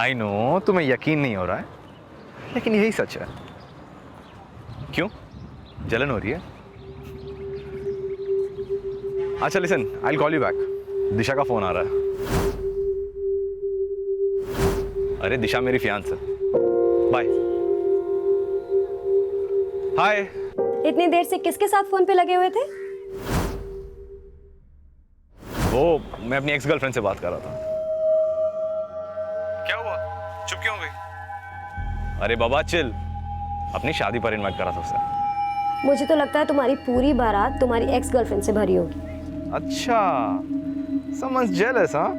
I know तुम्हें यकीन नहीं हो रहा है, लेकिन यही सच है। क्यों, जलन हो रही है? अच्छा listen, I call you back. Disha का फोन आ रहा है। अरे दिशा मेरी फियांस है। बाय। हाय। इतनी देर से किसके साथ फोन पे लगे हुए थे? वो मैं अपनी एक्स गर्लफ्रेंड से बात कर रहा था। क्या हुआ, चुप क्यों हो गई? अरे बाबा चिल, अपनी शादी पर इनवाइट करा था उसे। मुझे तो लगता है तुम्हारी पूरी बारात तुम्हारी एक्स गर्लफ्रेंड से भरी होगी। अच्छा, समझ जेलस हाँ?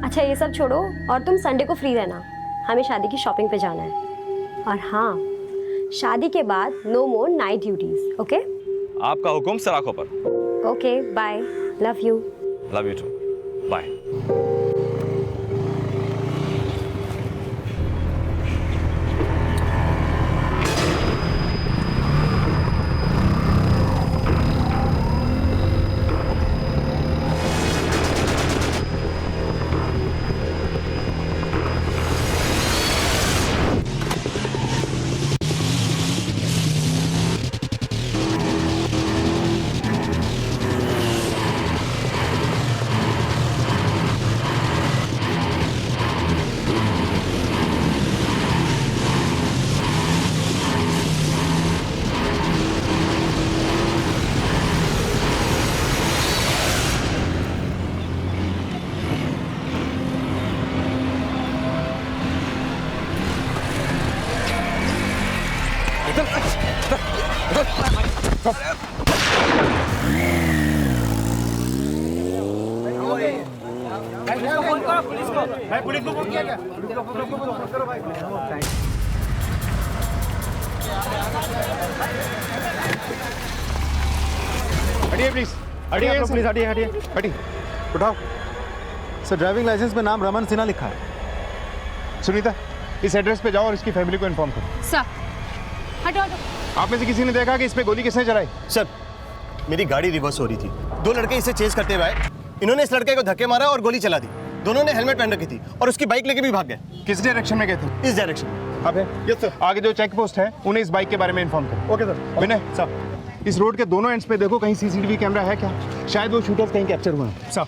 अच्छा ये सब छोड़ो और तुम संडे को फ्री रहना, हमें शादी की शॉपिंग पे जाना है। और हाँ, शादी के बाद no more night duties, okay? आपका हुक्म सराखों पर। Okay bye, love you. Love you too, bye. Police को फोन किया क्या? पुलिस को फोन करो भाई। हटिए प्लीज, हटिए प्लीज, हटिए हटिए हटिए, उठाओ। सर ड्राइविंग लाइसेंस में नाम रमन सिन्हा लिखा है। सुनीता, इस एड्रेस पे जाओ और इसकी फैमिली को इन्फॉर्म करो। सर हटो हटो। आप में से किसी ने देखा कि इस पे गोली किसने चलाई? सर मेरी गाड़ी रिवर्स हो रही थी, दो लड़के इसे चेज करते हुए आए, इन्होंने इस लड़के को धक्के मारा और गोली चला दी। दोनों ने हेलमेट पहन रखी थी और उसकी बाइक लेके भी भाग गए। किस डायरेक्शन में गए थे? इस डायरेक्शन में। अब है यस सर। आगे जो चेक पोस्ट है उन्हें इस बाइक के बारे में इन्फॉर्म करो। Okay sir. विनय सर, इस रोड के दोनों एंड्स पे देखो कहीं सीसीटीवी कैमरा है क्या? शायद वो शूटर्स कहीं कैप्चर हुए हैं। सर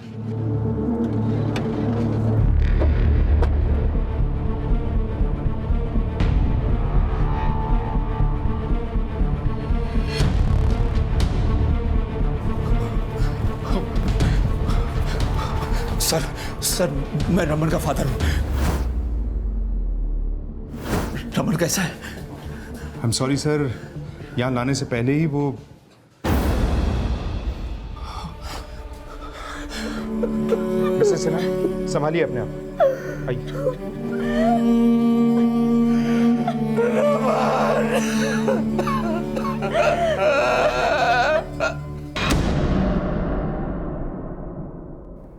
सर सर मैं रमन का फादर हूँ। रमन कैसा है? आई एम सॉरी सर, यहाँ लाने से पहले ही वो मिसेस सिन्हा, संभालिए अपने आप। आइए।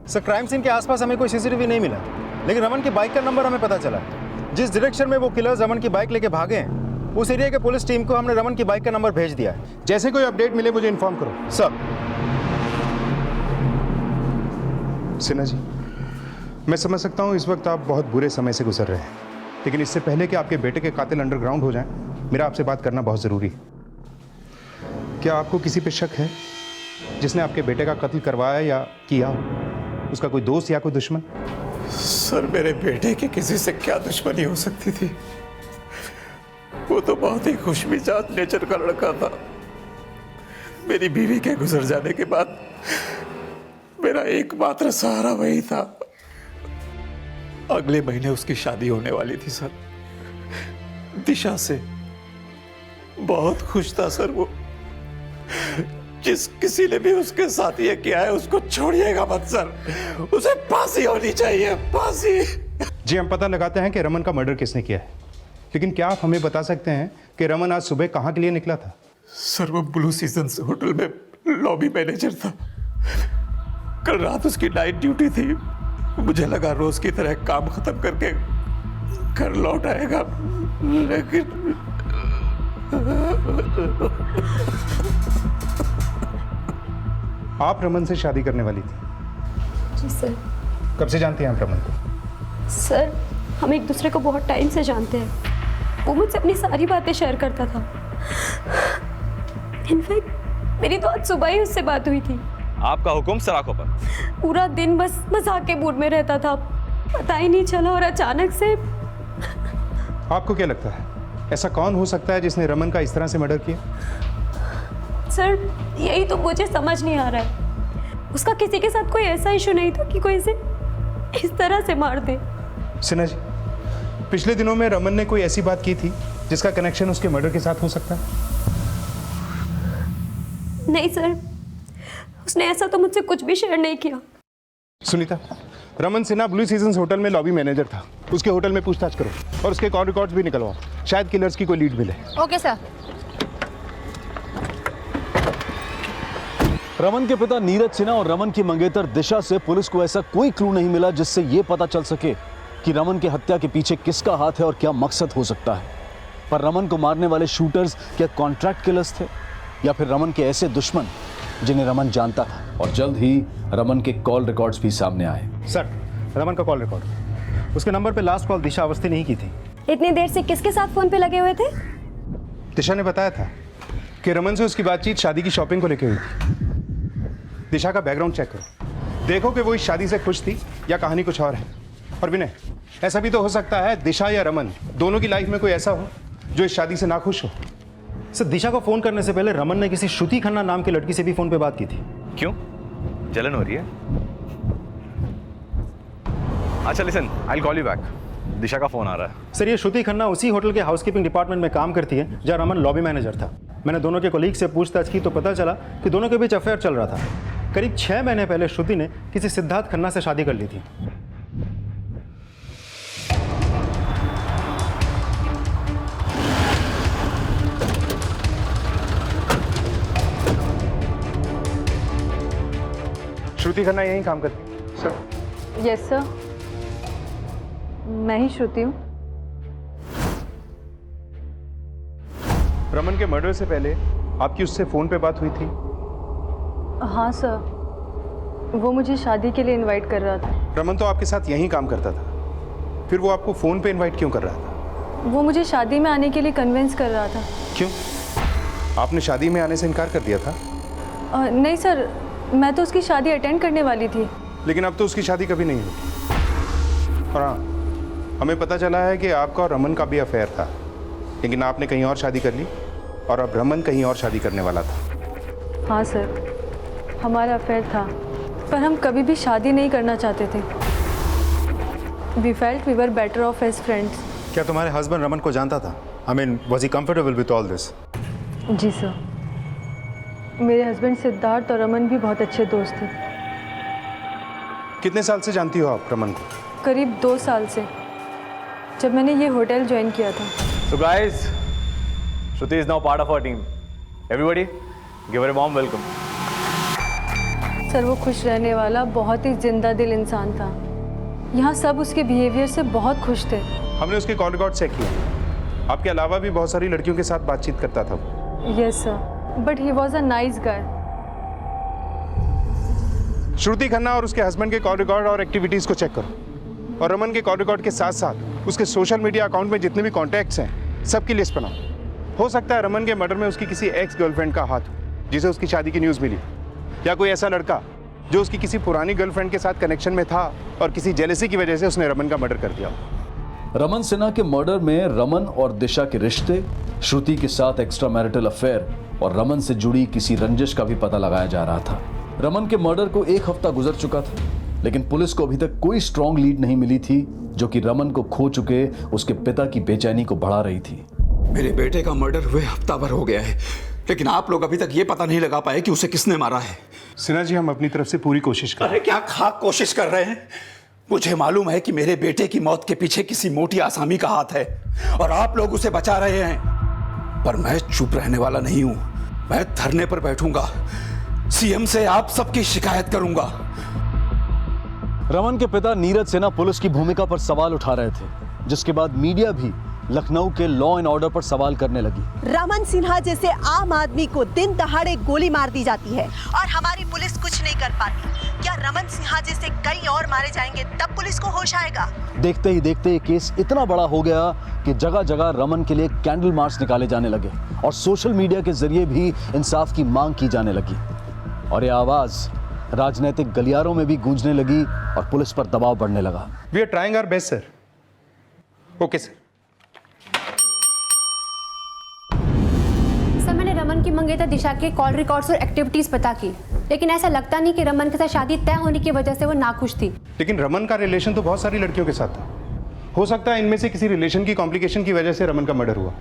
सर क्राइम सीन के आसपास हमें कोई सीसीटीवी नहीं मिला, लेकिन रमन की बाइक का नंबर हमें पता चला। जिस डायरेक्शन में वो किलर्स रमन की बाइक लेके भागे हैं, उस एरिया के पुलिस टीम को हमने रमन की बाइक का नंबर भेज दिया है। जैसे कोई अपडेट मिले मुझे इन्फॉर्म करो। सर। सिन्हा जी, मैं समझ सकता हूँ इस वक्त आप बहुत बुरे समय से गुजर रहे हैं, लेकिन इससे पहले कि आपके बेटे के कातिल अंडरग्राउंड हो जाएं, मेरा आपसे बात करना बहुत ज़रूरी है। क्या आपको किसी पे शक है जिसने आपके बेटे का कत्ल करवाया या किया? उसका कोई दोस्त या कोई दुश्मन? सर मेरे बेटे की किसी से क्या दुश्मनी हो सकती थी? वो तो बहुत ही खुशमिजाज नेचर का लड़का था। मेरी बीवी के गुजर जाने के बाद मेरा एकमात्र सहारा वही था। अगले महीने उसकी शादी होने वाली थी सर, दिशा से। बहुत खुश था सर वो। जिस किसी ने भी उसके साथ ये किया है उसको छोड़िएगा मत सर, उसे फांसी होनी चाहिए, फांसी। जी हम पता लगाते हैं कि रमन का मर्डर किसने किया है, लेकिन क्या आप हमें बता सकते हैं कि रमन आज सुबह कहाँ के लिए निकला था? सर वो ब्लू सीजन्स होटल में लॉबी मैनेजर था। कल रात उसकी नाइट ड्यूटी थी। मुझे लगा रोज की तरह काम खत्म करके घर लौट आएगा, लेकिन आप रमन से शादी करने वाली थी? जी सर। कब से जानती हैं आप रमन को? सर हम एक दूसरे को बहुत टाइम से जानते हैं। वो मुझसे अपनी सारी बातें शेयर करता था। इनफैक्ट मेरी तो आज सुबह ही उससे बात हुई थी। आपका हुक्म सराखों पर। पूरा दिन बस मजाक के मूड में रहता था, पता ही नहीं चला। और अचानक से आपको क्या लगता है ऐसा कौन हो सकता है जिसने रमन का इस तरह से मर्डर किया? सर, यही तो मुझे समझ नहीं आ रहा है। उसका किसी के साथ कोई ऐसा इशू नहीं था कि कोई इसे इस तरह से मार दे। सिन्हा जी, पिछले दिनों में रमन ने कोई ऐसी बात की थी जिसका कनेक्शन उसके मर्डर के साथ हो सकता है? नहीं सर, उसने ऐसा तो मुझसे कुछ भी शेयर नहीं किया। Sunita, Raman Sinha blue seasons hotel में लॉबी मैनेजर था। उसके होटल में पूछताछ करो और उसके कॉल रिकॉर्ड्स भी निकलवाओ, शायद किलर्स की कोई लीड मिले। Okay sir. रमन के पिता नीरज सिन्हा और रमन की मंगेतर दिशा से पुलिस को ऐसा कोई क्लू नहीं मिला जिससे यह पता चल सके कि रमन की हत्या के पीछे किसका हाथ है और क्या मकसद हो सकता है। पर रमन को मारने वाले शूटर्स क्या कॉन्ट्रैक्ट किलर्स थे या फिर रमन के ऐसे दुश्मन जिन्हें रमन जानता था? और जल्द ही रमन के कॉल रिकॉर्ड्स भी सामने आए। सर, रमन का कॉल रिकॉर्ड, उसके नंबर पे लास्ट कॉल दिशा अवस्थी नहीं की थी। इतनी देर से किसके साथ फोन पे लगे हुए थे? दिशा ने बताया था कि रमन से उसकी बातचीत शादी की शॉपिंग को लेकर हुई थी। दिशा का बैकग्राउंड चेक करो, देखो कि वो इस शादी से खुश थी या कहानी कुछ और है। और विनय, ऐसा भी तो हो सकता है दिशा या रमन दोनों की लाइफ में कोई ऐसा हो जो इस शादी से नाखुश हो। सर, दिशा को फोन करने से पहले रमन ने किसी श्रुति खन्ना नाम की लड़की से भी फोन पे बात की थी। क्यों? जलन हो रही है? अच्छा listen, I will call you back. Disha का फोन आ रहा है। सर, ये श्रुति खन्ना उसी होटल के हाउसकीपिंग डिपार्टमेंट में काम करती है जहाँ रमन लॉबी मैनेजर था। मैंने दोनों के कोलीग से पूछताछ की तो पता चला कि दोनों के बीच अफेयर चल रहा था। करीब 6 महीने पहले श्रुति ने किसी सिद्धार्थ खन्ना से शादी कर ली थी। श्रुति खन्ना यहीं काम करती? सर। यस सर, मैं ही श्रुति हूँ। रमन के मर्डर से पहले आपकी उससे फोन पे बात हुई थी? हाँ सर, वो मुझे शादी के लिए इनवाइट कर रहा था। रमन तो आपके साथ यहीं काम करता था, फिर वो आपको फोन पे इनवाइट क्यों कर रहा था? वो मुझे शादी में आने के लिए कन्विंस कर रहा था। क्यों? आपने शादी में आने से इनकार कर दिया था? नहीं सर, मैं तो उसकी शादी अटेंड करने वाली थी। लेकिन अब तो उसकी शादी कभी नहीं हुई। और हाँ, हमें पता चला है कि आपका और रमन का भी अफेयर था, लेकिन आपने कहीं और शादी कर ली और अब रमन कहीं और शादी करने वाला था। हाँ सर, हमारा अफेयर था, पर हम कभी भी शादी नहीं करना चाहते थे। We felt we were better off as friends. क्या तुम्हारे हस्बैंड रमन को जानता था? I mean, was he comfortable with all this? जी सर, मेरे हस्बैंड सिद्धार्थ और रमन भी बहुत अच्छे दोस्त थे। कितने साल से जानती हो आप रमन को? करीब 2 साल से, जब मैंने ये होटल ज्वाइन किया था। So guys, Shruti is now part of our team. Everybody, give her a warm welcome. Sir, वो खुश रहने वाला बहुत ही जिंदा दिल इंसान था। यहाँ सब उसके बिहेवियर से बहुत खुश थे। हमने उसके कॉल रिकॉर्ड चेक किए, आपके अलावा भी बहुत सारी लड़कियों के साथ बातचीत करता था वो। Yes sir, but he was a nice guy. Shruti Khanna और उसके हस्बैंड के कॉल रिकॉर्ड और एक्टिविटीज को चेक करो, और रमन के कॉल रिकॉर्ड के साथ साथ उसके सोशल मीडिया अकाउंट में जितने भी कॉन्टैक्ट्स हैं सबकी लिस्ट बनाओ। हो सकता है रमन के मर्डर में उसकी किसी एक्स गर्लफ्रेंड का हाथ हो जिसे उसकी शादी की न्यूज़ मिली, या कोई ऐसा लड़का जो उसकी किसी पुरानी गर्लफ्रेंड के साथ कनेक्शन में था और किसी जेलसी की वजह से उसने रमन का मर्डर कर दिया। रमन सिन्हा के मर्डर में रमन और दिशा के रिश्ते, श्रुति के साथ एक्स्ट्रा मैरिटल अफेयर और रमन से जुड़ी किसी रंजिश का भी पता लगाया जा रहा था। रमन के मर्डर को 1 हफ्ता गुजर चुका था, लेकिन पुलिस को अभी तक कोई स्ट्रॉन्ग लीड नहीं मिली थी जो कि रमन को खो चुके उसके पिता की बेचैनी को बढ़ा रही थी। मेरे बेटे का मर्डर हुए हफ्ता भर हो गया है, लेकिन आप लोग अभी तक ये पता नहीं लगा पाए कि उसे किसने मारा है। सिन्हा जी, हम अपनी तरफ से पूरी कोशिश कर रहे हैं। अरे क्या खाक कोशिश कर रहे हैं? मुझे मालूम है कि मेरे बेटे की मौत के पीछे किसी मोटी आसामी का हाथ है और आप लोग उसे बचा रहे हैं, पर मैं चुप रहने वाला नहीं हूं। मैं धरने पर बैठूंगा, सीएम से आप सबकी शिकायत करूंगा। रमन के पिता नीरज सिन्हा पुलिस की भूमिका पर सवाल उठा रहे थे, जिसके बाद मीडिया भी लखनऊ के लॉ एंड ऑर्डर पर सवाल करने लगी। रमन सिन्हा जैसे आम आदमी को दिन दहाड़े गोली मार दी जाती है और हमारी पुलिस कुछ नहीं कर पाती। क्या रमन सिन्हा जैसे कई और मारे जाएंगे तब पुलिस को होश आएगा। देखते ही देखते ये केस इतना बड़ा हो गया कि जगह जगह रमन के लिए कैंडल मार्च निकाले जाने लगे और सोशल मीडिया के जरिए भी इंसाफ की मांग की जाने लगी और ये आवाज राजनीतिक गलियारों में भी गूंजने लगी और पुलिस पर दबाव बढ़ने लगा। We are trying our best sir. Okay sir. Sir मैंने रमन की मंगेतर दिशा के कॉल रिकॉर्ड्स और एक्टिविटीज पता की, लेकिन ऐसा लगता नहीं कि रमन के साथ शादी तय होने की वजह से वो नाखुश थी। लेकिन रमन का रिलेशन तो बहुत सारी लड़कियों के साथ था। हो सकता है इनमें से किसी रिलेशन की कॉम्प्लिकेशन की वजह से रमन का मर्डर हुआ।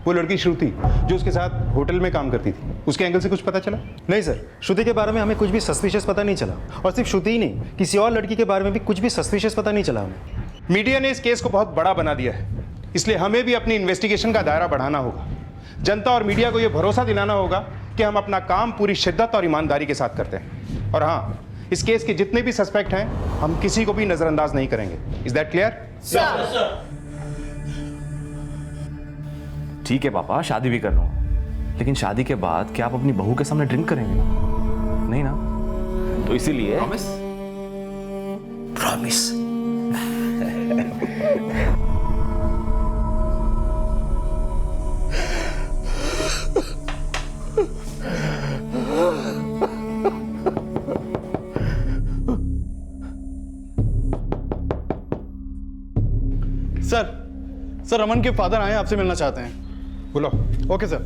वो लड़की श्रुति जो उसके साथ होटल में काम करती थी, उसके एंगल से कुछ पता चला? नहीं सर, श्रुति के बारे में हमें कुछ भी सस्पिशियस पता नहीं चला और सिर्फ श्रुति ही नहीं, किसी और लड़की के बारे में भी कुछ भी सस्पिशियस पता नहीं चला हमें। मीडिया ने इस केस को बहुत बड़ा बना दिया है, इसलिए हमें भी अपनी इन्वेस्टिगेशन का दायरा बढ़ाना होगा। जनता और मीडिया को यह भरोसा दिलाना होगा कि हम अपना काम पूरी शिद्दत और ईमानदारी के साथ करते हैं। और हाँ, इस केस के जितने भी सस्पेक्ट हैं, हम किसी को भी नजरअंदाज नहीं करेंगे। Is that clear? ठीक है पापा, शादी भी कर लो, लेकिन शादी के बाद क्या आप अपनी बहू के सामने ड्रिंक करेंगे? नहीं ना? तो इसीलिए प्रॉमिस। सर रमन के फादर आए, आपसे मिलना चाहते हैं। बोलो। Okay sir.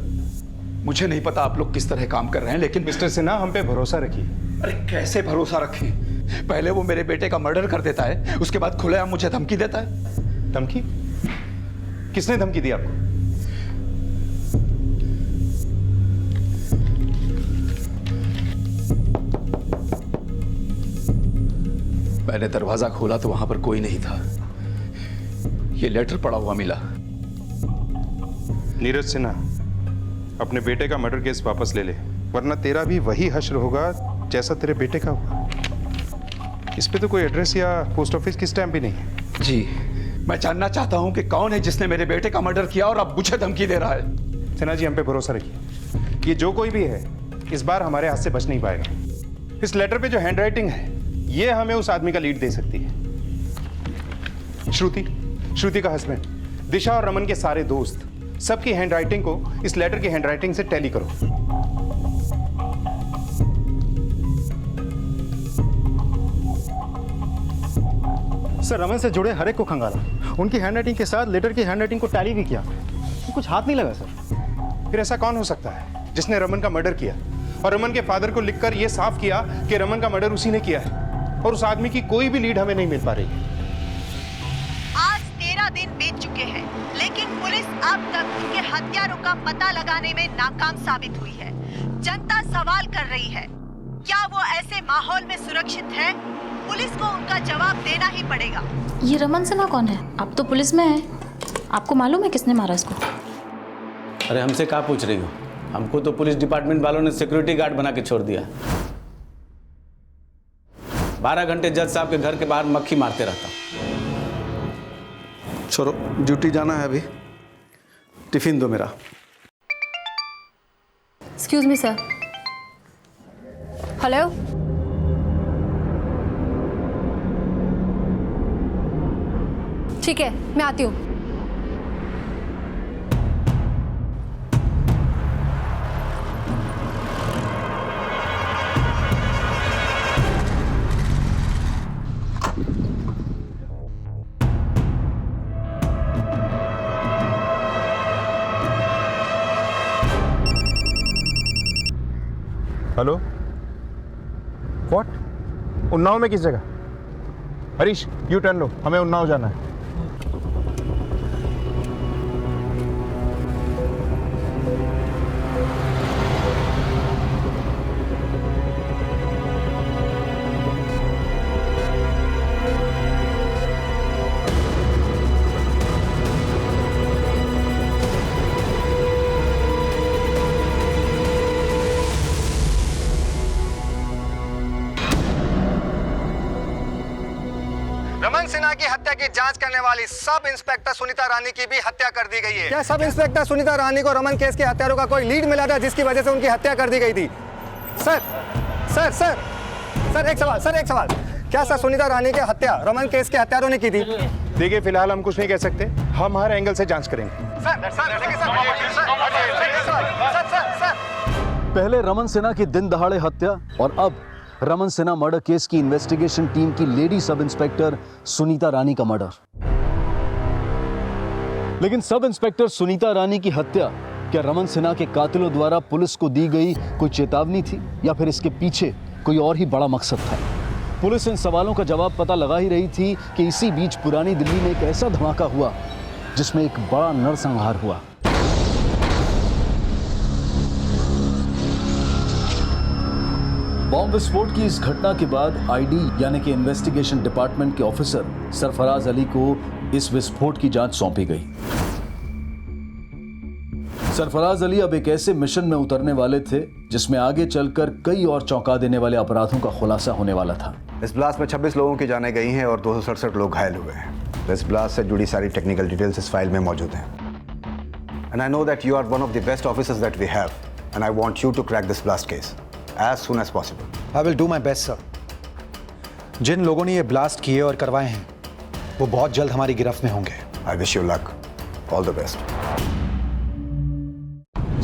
मुझे नहीं पता आप लोग किस तरह काम कर रहे हैं, लेकिन मिस्टर सिन्हा, हम पे भरोसा रखिए। अरे कैसे भरोसा रखें? पहले वो मेरे बेटे का मर्डर कर देता है, उसके बाद खुलेआम मुझे धमकी देता है। धमकी? किसने धमकी दी आपको? मैंने दरवाजा खोला तो वहां पर कोई नहीं था। ये लेटर पड़ा हुआ मिला। नीरज सिन्हा, अपने बेटे का मर्डर केस वापस ले ले, वरना तेरा भी वही हश्र होगा जैसा तेरे बेटे का हुआ। इस पे तो कोई एड्रेस या पोस्ट ऑफिस की स्टैम्प भी नहीं है। जी, मैं जानना चाहता हूं कि कौन है जिसने मेरे बेटे का मर्डर किया और अब मुझे धमकी दे रहा है। सिन्हा जी, हम पे भरोसा रखिए। ये जो कोई भी है, इस बार हमारे हाथ से बच नहीं पाएगा। इस लेटर पे जो हैंडराइटिंग है, ये हमें उस आदमी का लीड दे सकती है। श्रुति का हस्बैंड, दिशा और रमन के सारे दोस्त, सबकी हैंडराइटिंग को इस लेटर की हैंडराइटिंग से टैली करो। सर रमन से जुड़े हर एक को खंगाला, उनकी हैंडराइटिंग के साथ लेटर की हैंडराइटिंग को टैली भी किया। कुछ हाथ नहीं लगा सर। फिर ऐसा कौन हो सकता है जिसने रमन का मर्डर किया और रमन के फादर को लिखकर यह साफ किया कि रमन का मर्डर उसी ने किया है, और उस आदमी की कोई भी लीड हमें नहीं मिल पा रही? आज 13 दिन बीत चुके हैं, लेकिन पुलिस अब तक उनके हत्यारों का पता लगाने में नाकाम साबित हुई है। जनता सवाल कर रही है, क्या वो ऐसे माहौल में सुरक्षित है? पुलिस को उनका जवाब देना ही पड़ेगा। ये रमन सिन्हा कौन है? आप तो पुलिस में हैं, आपको मालूम है किसने मारा इसको? अरे हमसे क्या पूछ रही हो? हमको तो पुलिस डिपार्टमेंट वालों ने सिक्योरिटी गार्ड बना के छोड़ दिया। 12 घंटे जज साहब के घर के बाहर मक्खी मारते रहता। छोड़ो, ड्यूटी जाना है अभी। टिफिन दो मेरा। Excuse me sir. हेलो, ठीक है, मैं आती हूँ। Hello, what? उन्नाव में किस जगह? हरीश, यू टर्न लो, हमें उन्नाव जाना है। रमन सिन्हा की हत्या की जांच करने वाली सब इंस्पेक्टर सुनीता रानी की भी हत्या कर दी गई है। क्या सब इंस्पेक्टर सुनीता रानी को रमन केस के हत्यारों का कोई लीड मिला था जिसकी वजह से उनकी हत्या कर दी गई थी? सर एक सवाल, क्या सर सुनीता रानी की हत्या रमन केस के हत्यारों ने की थी? देखिए फिलहाल हम कुछ नहीं कह सकते, हम हर एंगल से जांच करेंगे। पहले रमन सिन्हा की दिन दहाड़े हत्या और अब रमन सिन्हा मर्डर केस की इन्वेस्टिगेशन टीम की लेडी सब इंस्पेक्टर सुनीता रानी का मर्डर। लेकिन सब इंस्पेक्टर सुनीता रानी की हत्या क्या रमन सिन्हा के कातिलों द्वारा पुलिस को दी गई कोई चेतावनी थी या फिर इसके पीछे कोई और ही बड़ा मकसद था? पुलिस इन सवालों का जवाब पता लगा ही रही थी कि इसी बीच पुरानी दिल्ली में एक ऐसा धमाका हुआ जिसमें एक बड़ा नरसंहार हुआ। बॉम्ब विस्फोट की इस घटना के बाद आईडी यानी कि इन्वेस्टिगेशन डिपार्टमेंट के ऑफिसर सरफराज अली को इस विस्फोट की जांच सौंपी गई। सरफराज अली अब एक ऐसे मिशन में उतरने वाले थे जिसमें आगे चलकर कई और चौंका देने वाले अपराधों का खुलासा होने वाला था। इस ब्लास्ट में 26 लोगों की जानें गई हैं और 267 लोग घायल हुए हैं। इस ब्लास्ट से जुड़ी सारी टेक्निकल डिटेल्स इस फाइल में मौजूद हैं। And I know that you are one of the best officers that we have and I want you to crack this blast case as soon as possible. I will do my best, sir. जिन लोगों ने ये blast किए और करवाए हैं वो बहुत जल्द हमारी गिरफ्त में होंगे। I wish you luck. All the best.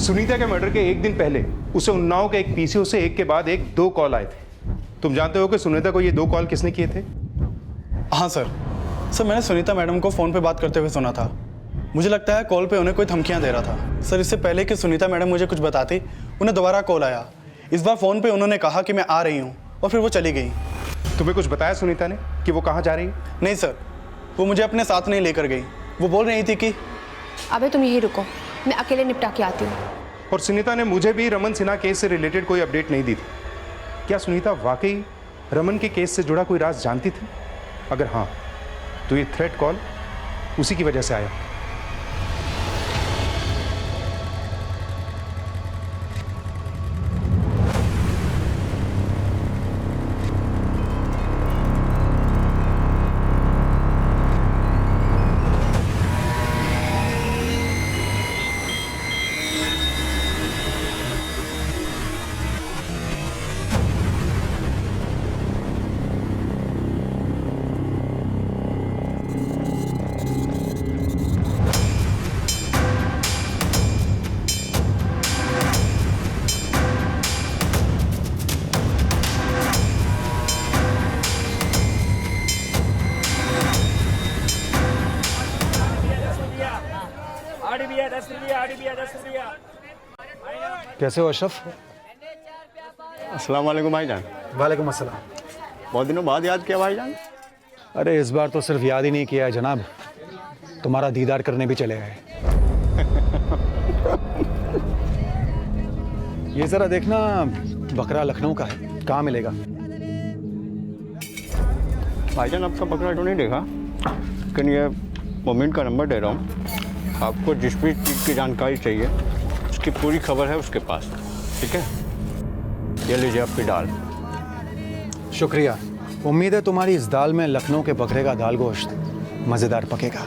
Sunita के मर्डर के एक दिन पहले उसे उन्नाव के एक पीसीओ से एक के बाद एक 2 कॉल आए थे। तुम जानते हो कि सुनीता को ये 2 कॉल किसने किए थे? हाँ सर, मैंने सुनीता मैडम को फ़ोन पे बात करते हुए सुना था। मुझे लगता है कॉल पे उन्हें कोई धमकियाँ दे रहा था। सर, इससे पहले कि सुनीता मैडम मुझे कुछ बताती, उन्हें दोबारा कॉल आया। इस बार फ़ोन पे उन्होंने कहा कि मैं आ रही हूँ और फिर वो चली गई। तुम्हें कुछ बताया सुनीता ने कि वो कहाँ जा रही है? नहीं सर, वो मुझे अपने साथ नहीं लेकर गई। वो बोल रही थी कि अबे तुम यहीं रुको, मैं अकेले निपटा के आती हूँ। और सुनीता ने मुझे भी रमन सिन्हा केस से रिलेटेड कोई अपडेट नहीं दी थी। क्या सुनीता वाकई रमन के केस से जुड़ा कोई राज जानती थी? अगर हाँ तो ये थ्रेट कॉल उसी की वजह से आया। कैसे हो अशरफ? अस्सलाम वालेकुम भाईजान। वालेकुम अस्सलाम। बहुत दिनों बाद याद किया भाईजान। अरे इस बार तो सिर्फ याद ही नहीं किया है जनाब, तुम्हारा दीदार करने भी चले गए। ये जरा देखना, बकरा लखनऊ का है, कहाँ मिलेगा? भाईजान आपका बकरा तो नहीं देखा, लेकिन ये मोमिन का नंबर दे रहा हूँ। आपको जिस भी चीज़ की जानकारी चाहिए उसकी पूरी खबर है उसके पास, ठीक है? ये लीजिए आपकी दाल। शुक्रिया। उम्मीद है तुम्हारी इस दाल में लखनऊ के बकरे का दाल गोश्त मज़ेदार पकेगा।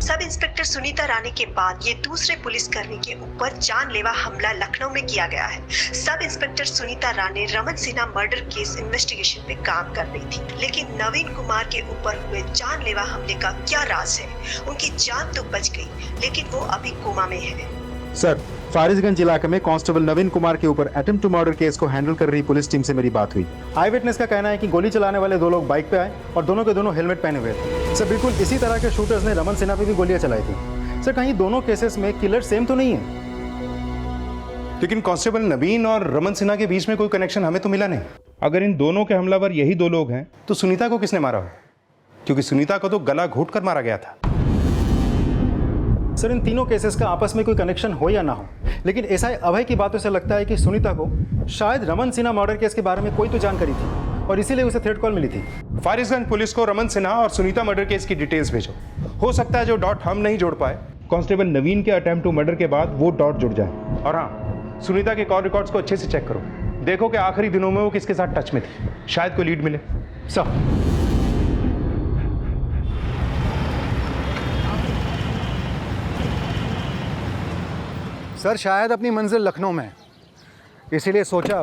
सब इंस्पेक्टर सुनीता रानी के बाद ये दूसरे पुलिसकर्मी के ऊपर जानलेवा हमला लखनऊ में किया गया है। Sub inspector Sunita Rani Raman Sinha murder case investigation पे काम कर रही थी, लेकिन नवीन कुमार के ऊपर हुए जानलेवा हमले का क्या राज है? उनकी जान तो बच गई, लेकिन वो अभी कोमा में है। सर, फारिसगंज इलाके में कांस्टेबल नवीन कुमार के ऊपर अटेम्प्ट टू मर्डर केस को हैंडल कर रही पुलिस टीम से मेरी बात हुई। आई विटनेस का कहना है कि गोली चलाने वाले 2 लोग बाइक पे आए और दोनों के दोनों हेलमेट पहने हुए थे। सर, बिल्कुल इसी तरह के शूटर्स ने रमन सिन्हा पे भी गोलियां चलाई थी। सर, कहीं दोनों केसेस में किलर सेम तो नहीं है? लेकिन कांस्टेबल नवीन और रमन सिन्हा के बीच में कोई कनेक्शन हमें तो मिला नहीं। अगर इन दोनों के हमलावर यही 2 लोग हैं तो सुनीता को किसने मारा हो? क्योंकि सुनीता को तो गला घोट कर मारा गया था। सर, इन तीनों केसेस का आपस में कोई कनेक्शन हो या ना हो, लेकिन एसआई अभय की बातों से लगता है कि सुनीता को शायद रमन सिन्हा मर्डर केस के बारे में कोई तो जानकारी थी और इसीलिए उसे थ्रेट कॉल मिली थी। फारिसगंज पुलिस को रमन सिन्हा और सुनीता मर्डर केस की डिटेल्स भेजो। हो सकता है जो डॉट हम नहीं जोड़ पाए कांस्टेबल नवीन के अटेम्प्ट टू मर्डर के बाद वो डॉट जुड़ जाए। और हाँ, सुनीता के कॉल रिकॉर्ड्स को अच्छे से चेक करो, देखो कि आखिरी दिनों में वो किसके साथ टच में थी, शायद कोई लीड मिले। सब सर शायद अपनी मंजिल लखनऊ में है, इसीलिए सोचा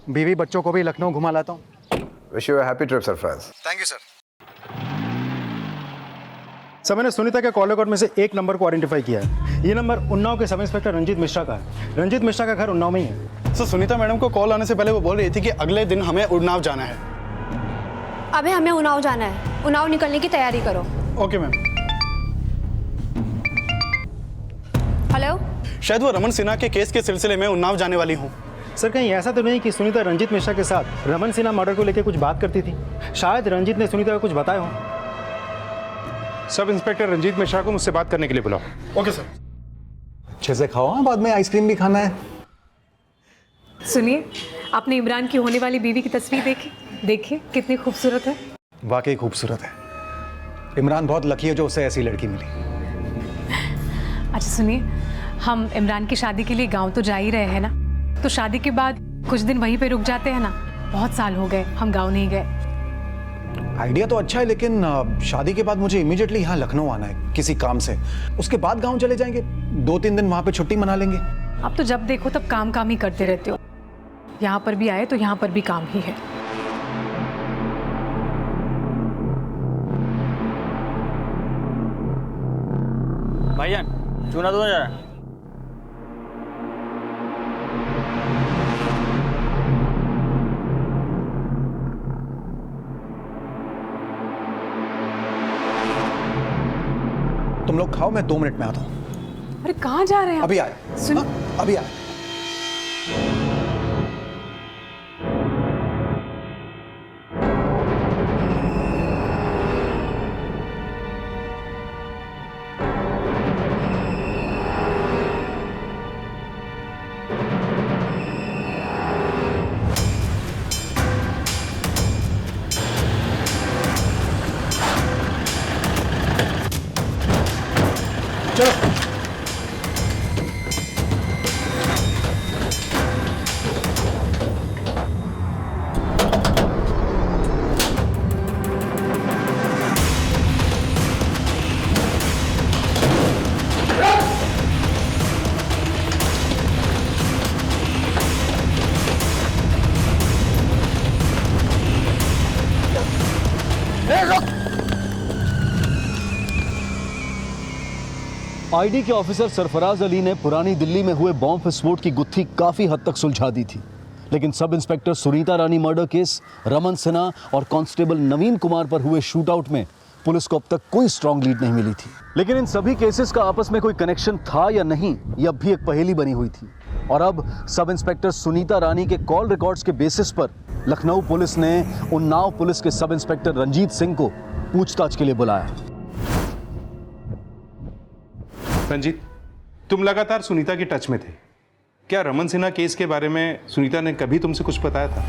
बीवी बच्चों को भी लखनऊ घुमा लाता हूँ। Wish you a happy trip Sarfaraz. Thank you sir. Sir मैंने सुनीता के कॉल रिकॉर्ड में से एक नंबर को आइडेंटिफाई किया है। ये नंबर उन्नाव के सब इंस्पेक्टर रंजीत मिश्रा का है। रंजीत मिश्रा का घर उन्नाव में ही है। सर सुनीता मैडम को कॉल आने से पहले वो बोल रही थी कि अगले दिन हमें उन्नाव जाना है। अबे हमें उन्नाव जाना है, उन्नाव निकलने की तैयारी करो। Okay ma'am. हेलो, शायद वो रमन सिन्हा के केस के सिलसिले में उन्नाव जाने वाली हूँ। सर कहीं ऐसा तो नहीं कि सुनीता रंजीत मिश्रा के साथ रमन सिन्हा मर्डर को लेकर कुछ बात करती थी? शायद रंजीत ने सुनीता को कुछ बताया हो। सब इंस्पेक्टर रंजीत मिश्रा को मुझसे बात करने के लिए बुलाओ। Okay sir. अच्छे से खाओ, बाद में आइसक्रीम भी खाना है। सुनिए, आपने इमरान की होने वाली बीवी की तस्वीर देखी? देखिए कितनी खूबसूरत है। वाकई खूबसूरत है। इमरान बहुत लकी है जो उसे ऐसी लड़की मिली। अच्छा सुनिए, हम इमरान की शादी के लिए गांव तो जा ही रहे हैं ना, तो शादी के बाद कुछ दिन वहीं पे रुक जाते हैं ना। बहुत साल हो गए हम गांव नहीं गए। आइडिया तो अच्छा है, लेकिन शादी के बाद मुझे इमीडिएटली यहाँ लखनऊ आना है किसी काम से। उसके बाद गांव चले जाएंगे, 2-3 दिन वहाँ पे छुट्टी मना लेंगे। आप तो जब देखो तब काम काम ही करते रहते हो। यहाँ पर भी आए तो यहाँ पर भी काम ही है। भाईजान चूना दो जरा। तुम लोग खाओ, मैं 2 मिनट में आता हूँ। अरे कहाँ जा रहे हैं? अभी आए। हाँ, अभी आए। आईडी के ऑफिसर सरफराज अली ने पुरानी दिल्ली में हुए बॉम्ब विस्फोट की गुत्थी काफी हद तक सुलझा दी थी, लेकिन सब इंस्पेक्टर सुनीता रानी मर्डर केस, रमन सिन्हा और कांस्टेबल नवीन कुमार पर हुए शूटआउट में पुलिस को अब तक कोई स्ट्रांग लीड नहीं मिली थी। लेकिन इन सभी केसेस का आपस में कोई कनेक्शन था या नहीं, ये अब भी एक पहेली बनी हुई थी। और अब सब इंस्पेक्टर सुनीता रानी के कॉल रिकॉर्ड्स के बेसिस पर लखनऊ पुलिस ने उन्नाव पुलिस के सब इंस्पेक्टर रंजीत सिंह को पूछताछ के लिए बुलाया। रंजीत, तुम लगातार सुनीता के टच में थे। क्या रमन सिन्हा केस के बारे में सुनीता ने कभी तुमसे कुछ बताया था?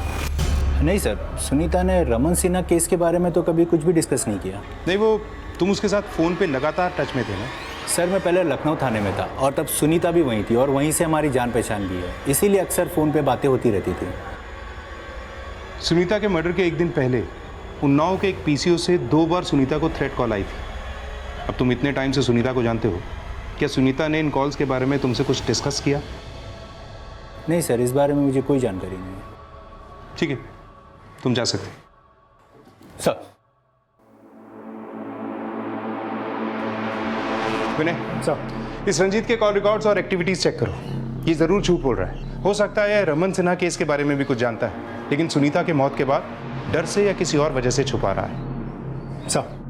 नहीं सर, सुनीता ने रमन सिन्हा केस के बारे में तो कभी कुछ भी डिस्कस नहीं किया। नहीं, वो तुम उसके साथ फोन पे लगातार टच में थे ना? सर मैं पहले लखनऊ थाने में था और तब सुनीता भी वहीं थी और वहीं से हमारी जान पहचान भी है, इसीलिए अक्सर फ़ोन पे बातें होती रहती थी। सुनीता के मर्डर के एक दिन पहले उन्नाव के एक पीसीओ से 2 बार सुनीता को थ्रेट कॉल आई थी। अब तुम इतने टाइम से सुनीता को जानते हो, क्या सुनीता ने इन कॉल्स के बारे में तुमसे कुछ डिस्कस किया? नहीं सर, इस बारे में मुझे कोई जानकारी नहीं है। ठीक है, तुम जा सकते। सर विनय सर, इस रंजीत के कॉल रिकॉर्ड्स और एक्टिविटीज चेक करो। ये जरूर झूठ बोल रहा है। हो सकता है रमन सिन्हा केस के बारे में भी कुछ जानता है, लेकिन सुनीता के मौत के बाद डर से या किसी और वजह से छुपा रहा है। सर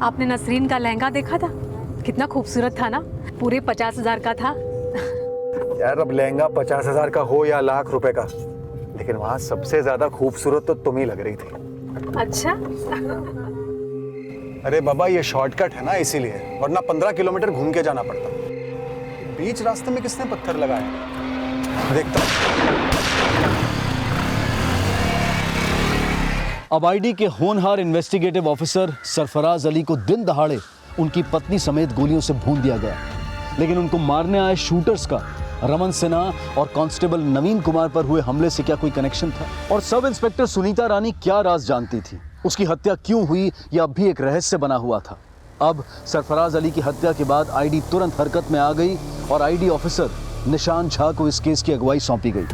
आपने नसरीन का लहंगा देखा था? कितना खूबसूरत था ना, पूरे 50,000 का था। यार अब लहंगा 50,000 का हो या लाख रुपए का, लेकिन वहां सबसे ज्यादा खूबसूरत तो तुम ही लग रही थी। अच्छा अरे बाबा, ये शॉर्टकट है ना, इसीलिए, वरना 15 किलोमीटर घूम के जाना पड़ता। बीच रास्ते में किसने पत्थर लगाया? देखता हूं। अब आईडी के होनहार इन्वेस्टिगेटिव ऑफिसर सरफराज अली को दिन दहाड़े उनकी पत्नी समेत गोलियों से भून दिया गया, लेकिन उनको मारने आए शूटर्स का रमन सिन्हा और कांस्टेबल नवीन कुमार पर हुए हमले से क्या कोई कनेक्शन था? और सब इंस्पेक्टर सुनीता रानी क्या राज जानती थी? उसकी हत्या क्यों हुई, यह अब भी एक रहस्य बना हुआ था। अब सरफराज अली की हत्या के बाद आईडी तुरंत हरकत में आ गई और आईडी ऑफिसर निशान झा को इस केस की अगुवाई सौंपी गई।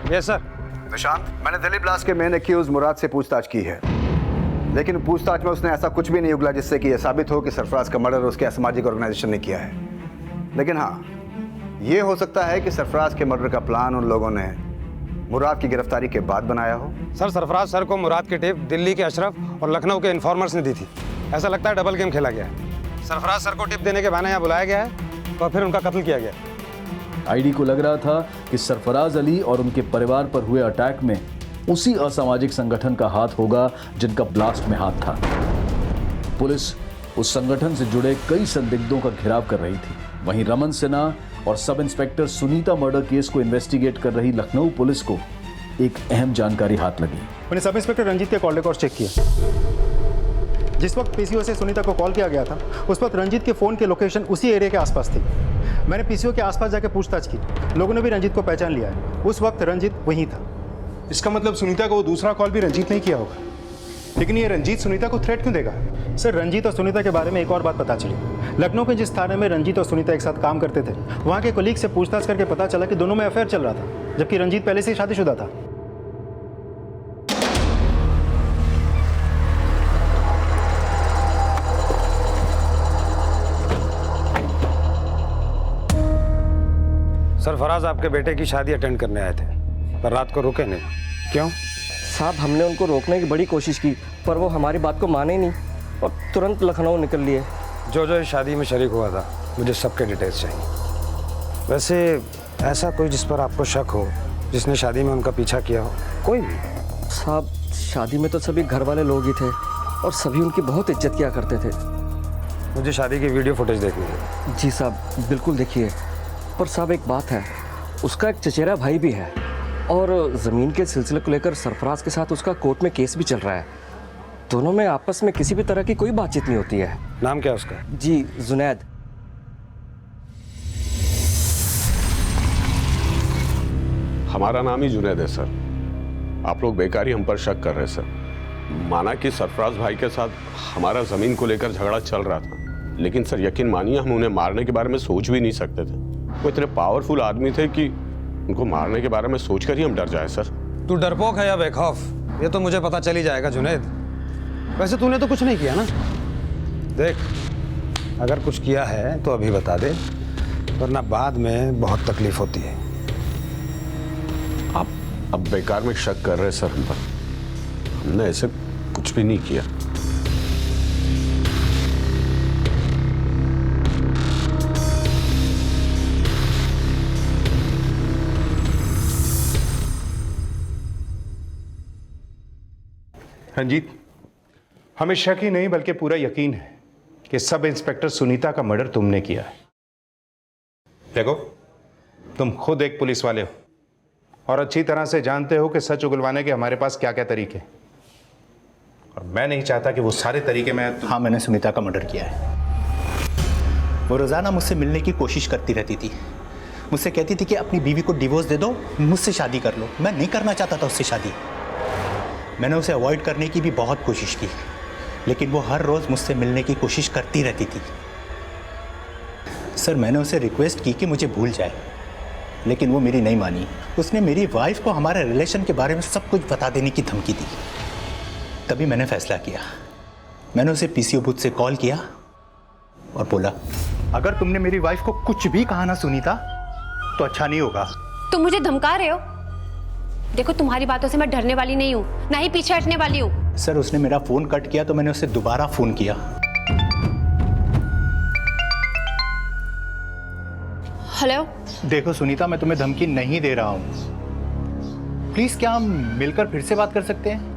Yes sir. निशांत, मैंने दिल्ली ब्लास्ट के मेन एक्यूज मुराद से पूछताछ की है, लेकिन पूछताछ में उसने ऐसा कुछ भी नहीं उगला जिससे कि यह साबित हो कि सरफराज का मर्डर उसके असामाजिक ऑर्गेनाइजेशन ने किया है। लेकिन हाँ, ये हो सकता है कि सरफराज के मर्डर का प्लान उन लोगों ने मुराद की गिरफ्तारी के बाद बनाया हो। सर, सरफराज सर को मुराद की टिप दिल्ली के अशरफ और लखनऊ के इन्फॉर्मर्स ने दी थी। ऐसा लगता है डबल गेम खेला गया है। सरफराज सर को टिप देने के बहाने यहाँ बुलाया गया है और फिर उनका कत्ल किया गया। आईडी को लग रहा था कि सरफराज अली और उनके परिवार पर हुए अटैक में उसी असामाजिक संगठन का हाथ होगा जिनका ब्लास्ट में हाथ था। पुलिस उस संगठन से जुड़े कई संदिग्धों का घेराव कर रही थी। वहीं रमन सिन्हा और सब इंस्पेक्टर सुनीता मर्डर केस को इन्वेस्टिगेट कर रही लखनऊ पुलिस को एक अहम जानकारी हाथ लगी। मैंने सब इंस्पेक्टर रंजीत के कॉल रिकॉर्ड चेक किया। जिस वक्त पीसीओ से सुनीता को कॉल किया गया था, उस वक्त रंजीत के फ़ोन की लोकेशन उसी एरिया के आसपास थी। मैंने पीसीओ के आसपास जाकर पूछताछ की, लोगों ने भी रंजीत को पहचान लिया है। उस वक्त रंजीत वहीं था। इसका मतलब सुनीता को वो दूसरा कॉल भी रंजीत ने किया होगा। लेकिन ये रंजीत सुनीता को थ्रेट क्यों देगा? सर, रंजीत और सुनीता के बारे में एक और बात पता चली। लखनऊ के जिस थाने में रंजीत और सुनीता एक साथ काम करते थे, वहाँ के कोलीग से पूछताछ करके पता चला कि दोनों में अफेयर चल रहा था, जबकि रंजीत पहले से ही शादीशुदा था। सरफराज आपके बेटे की शादी अटेंड करने आए थे, पर रात को रुके नहीं। क्यों? साहब, हमने उनको रोकने की बड़ी कोशिश की, पर वो हमारी बात को माने नहीं और तुरंत लखनऊ निकल लिए। जो जो इस शादी में शरीक हुआ था, मुझे सबके डिटेल्स चाहिए। वैसे ऐसा कोई जिस पर आपको शक हो, जिसने शादी में उनका पीछा किया हो? कोई भी? साहब, शादी में तो सभी घर वाले लोग ही थे और सभी उनकी बहुत इज्जत किया करते थे। मुझे शादी की वीडियो फुटेज देखनी है। जी साहब, बिल्कुल देखिए। पर साहब, एक बात है, उसका एक चचेरा भाई भी है और ज़मीन के सिलसिले को लेकर सरफराज के साथ उसका कोर्ट में केस भी चल रहा है। दोनों में आपस में किसी भी तरह की कोई बातचीत नहीं होती है। नाम क्या है उसका? जी, जुनैद। हमारा नाम ही जुनैद है सर। आप लोग बेकार ही हम पर शक कर रहे हैं सर। माना कि सरफराज भाई के साथ हमारा ज़मीन को लेकर झगड़ा चल रहा था, लेकिन सर यकीन मानिए हम उन्हें मारने के बारे में सोच भी नहीं सकते थे। वो इतने पावरफुल आदमी थे कि उनको मारने के बारे में सोचकर ही हम डर जाए सर। तू डरपोक है या बेखौफ, ये तो मुझे पता चल ही जाएगा जुनैद। वैसे तूने तो कुछ नहीं किया ना? देख, अगर कुछ किया है तो अभी बता दे, वरना बाद में बहुत तकलीफ होती है। आप अब बेकार में शक कर रहे हैं सर हम पर। हमने ऐसे कुछ भी नहीं किया। रंजीत, हमें शक ही नहीं बल्कि पूरा यकीन है कि सब इंस्पेक्टर सुनीता का मर्डर तुमने किया है। देखो, तुम खुद एक पुलिस वाले हो और अच्छी तरह से जानते हो कि सच उगलवाने के हमारे पास क्या क्या तरीके हैं, और मैं नहीं चाहता कि वो सारे तरीके मैं हाँ, मैंने सुनीता का मर्डर किया है। वो रोज़ाना मुझसे मिलने की कोशिश करती रहती थी। मुझसे कहती थी कि अपनी बीवी को डिवोर्स दे दो, मुझसे शादी कर लो। मैं नहीं करना चाहता था उससे शादी। मैंने उसे अवॉइड करने की भी बहुत कोशिश की, लेकिन वो हर रोज़ मुझसे मिलने की कोशिश करती रहती थी। सर, मैंने उसे रिक्वेस्ट की कि मुझे भूल जाए, लेकिन वो मेरी नहीं मानी। उसने मेरी वाइफ को हमारे रिलेशन के बारे में सब कुछ बता देने की धमकी दी। तभी मैंने फैसला किया मैंने उसे पीसीओ बूथ से कॉल किया और बोला, अगर तुमने मेरी वाइफ को कुछ भी कहा ना सुनीता तो अच्छा नहीं होगा। तुम मुझे धमका रहे हो? देखो, तुम्हारी बातों से मैं डरने वाली नहीं हूँ, ना ही पीछे हटने वाली हूँ। सर उसने मेरा फोन कट किया तो मैंने उसे दोबारा फोन किया। हेलो। देखो सुनीता, मैं तुम्हें धमकी नहीं दे रहा हूँ। प्लीज क्या हम मिलकर फिर से बात कर सकते हैं?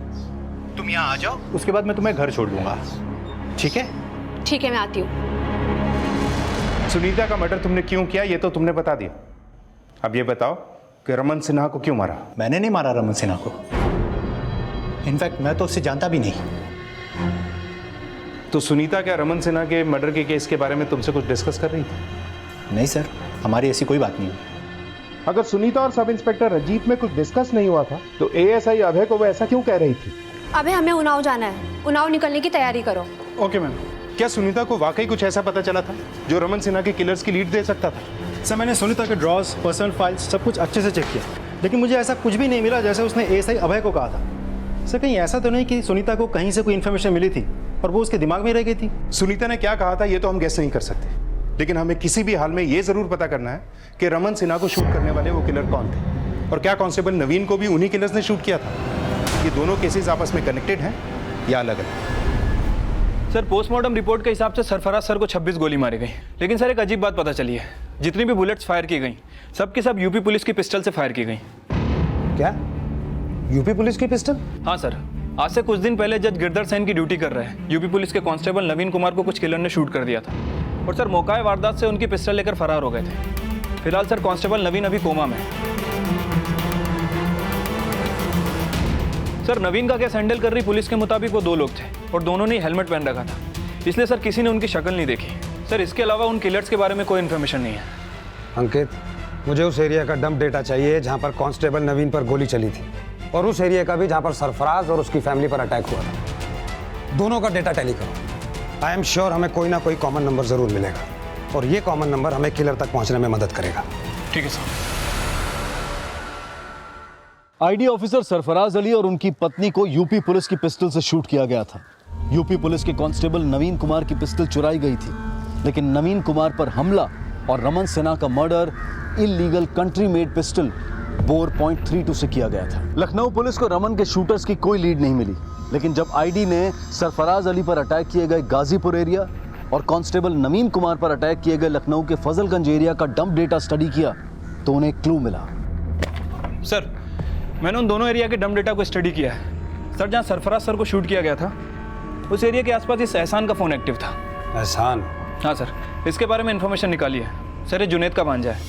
तुम यहाँ आ जाओ, उसके बाद मैं तुम्हें घर छोड़ दूंगा। ठीक है? ठीक है, मैं आती हूँ। सुनीता का मर्डर तुमने क्यों किया ये तो तुमने बता दिया। अब ये बताओ कि रमन सिन्हा को क्यों मारा? मैंने नहीं मारा रमन सिन्हा को। इनफैक्ट मैं तो उससे जानता भी नहीं। तो सुनीता क्या रमन सिन्हा के मर्डर के केस के बारे में तुमसे कुछ डिस्कस कर रही थी? नहीं सर, हमारी ऐसी कोई बात नहीं। अगर सुनीता और सब इंस्पेक्टर रजीत में कुछ डिस्कस नहीं हुआ था तो एएसआई अभय को वो ऐसा क्यों कह रही थी? अबे, हमें उन्नाव जाना है, उन्नाव निकलने की तैयारी करो। Okay ma'am. क्या सुनीता को वाकई कुछ ऐसा पता चला था जो रमन सिन्हा के किलर्स की लीड दे सकता था? सर मैंने सुनीता के ड्रॉर्स, पर्सनल फाइल्स सब कुछ अच्छे से चेक किया, लेकिन मुझे ऐसा कुछ भी नहीं मिला जैसे उसने एएसआई अभय को कहा था। सर कहीं ऐसा तो नहीं कि सुनीता को कहीं से कोई इन्फॉर्मेशन मिली थी और वो उसके दिमाग में रह गई थी? सुनीता ने क्या कहा था ये तो हम गेस नहीं कर सकते, लेकिन हमें किसी भी हाल में ये जरूर पता करना है कि रमन सिन्हा को शूट करने वाले वो किलर कौन थे और क्या कांस्टेबल नवीन को भी उन्हीं किलर्स ने शूट किया था। ये दोनों केसेस आपस में कनेक्टेड हैं या अलग अलग? सर पोस्टमार्टम रिपोर्ट के हिसाब से सरफराज सर को 26 गोली मारी गई, लेकिन सर एक अजीब बात पता चली है, जितनी भी बुलेट्स फायर की गई सब की सब यूपी पुलिस की पिस्टल से फायर की गई। क्या? यूपी पुलिस की पिस्टल? हाँ सर, आज से कुछ दिन पहले जज गिरधर सेन की ड्यूटी कर रहे हैं यूपी पुलिस के कांस्टेबल नवीन कुमार को कुछ किलर ने शूट कर दिया था और सर मौका वारदात से उनकी पिस्टल लेकर फरार हो गए थे। फिलहाल सर कांस्टेबल नवीन अभी कोमा में है। सर नवीन का केस हैंडल कर रही पुलिस के मुताबिक वो 2 लोग थे और दोनों ने हेलमेट पहन रखा था, इसलिए सर किसी ने उनकी शक्ल नहीं देखी। सर इसके अलावा उन किलर्स के बारे में कोई इन्फॉर्मेशन नहीं है। अंकित, मुझे उस एरिया का डंप डेटा चाहिए जहां पर कांस्टेबल नवीन पर गोली चली थी, और उस एरिया का भी जहां पर सरफराज और उसकी फैमिली पर अटैक हुआ था। दोनों का डेटा टैली करो। आई एम श्योर हमें कोई ना कोई कॉमन नंबर जरूर मिलेगा और ये कॉमन नंबर हमें किलर तक पहुंचने में मदद करेगा। ठीक है sir. ID officer Sarfaraz Ali और उनकी पत्नी को यूपी पुलिस की पिस्टल से शूट किया गया था। यूपी पुलिस के कांस्टेबल नवीन कुमार की पिस्टल चुराई गई थी, लेकिन नवीन कुमार पर हमला और रमन सिन्हा का murder illegal country made pistol bore .32 से किया गया था। लखनऊ पुलिस को रमन के शूटर्स की कोई लीड नहीं मिली, लेकिन जब आईडी ने सरफराज अली पर अटैक किए गए गाजीपुर एरिया और कांस्टेबल नवीन कुमार पर अटैक किए गए लखनऊ के फजलगंज एरिया का डंप डेटा स्टडी किया तो उन्हें एक क्लू मिला। सर मैंने उन दोनों एरिया के डंप डेटा को स्टडी किया है। सर जहाँ सरफराज सर को शूट किया गया था उस एरिया के आसपास इस एहसान का फ़ोन एक्टिव था। एहसान? हाँ सर, इसके बारे में इन्फॉर्मेशन निकाली है। सर ये जुनैद का भांजा है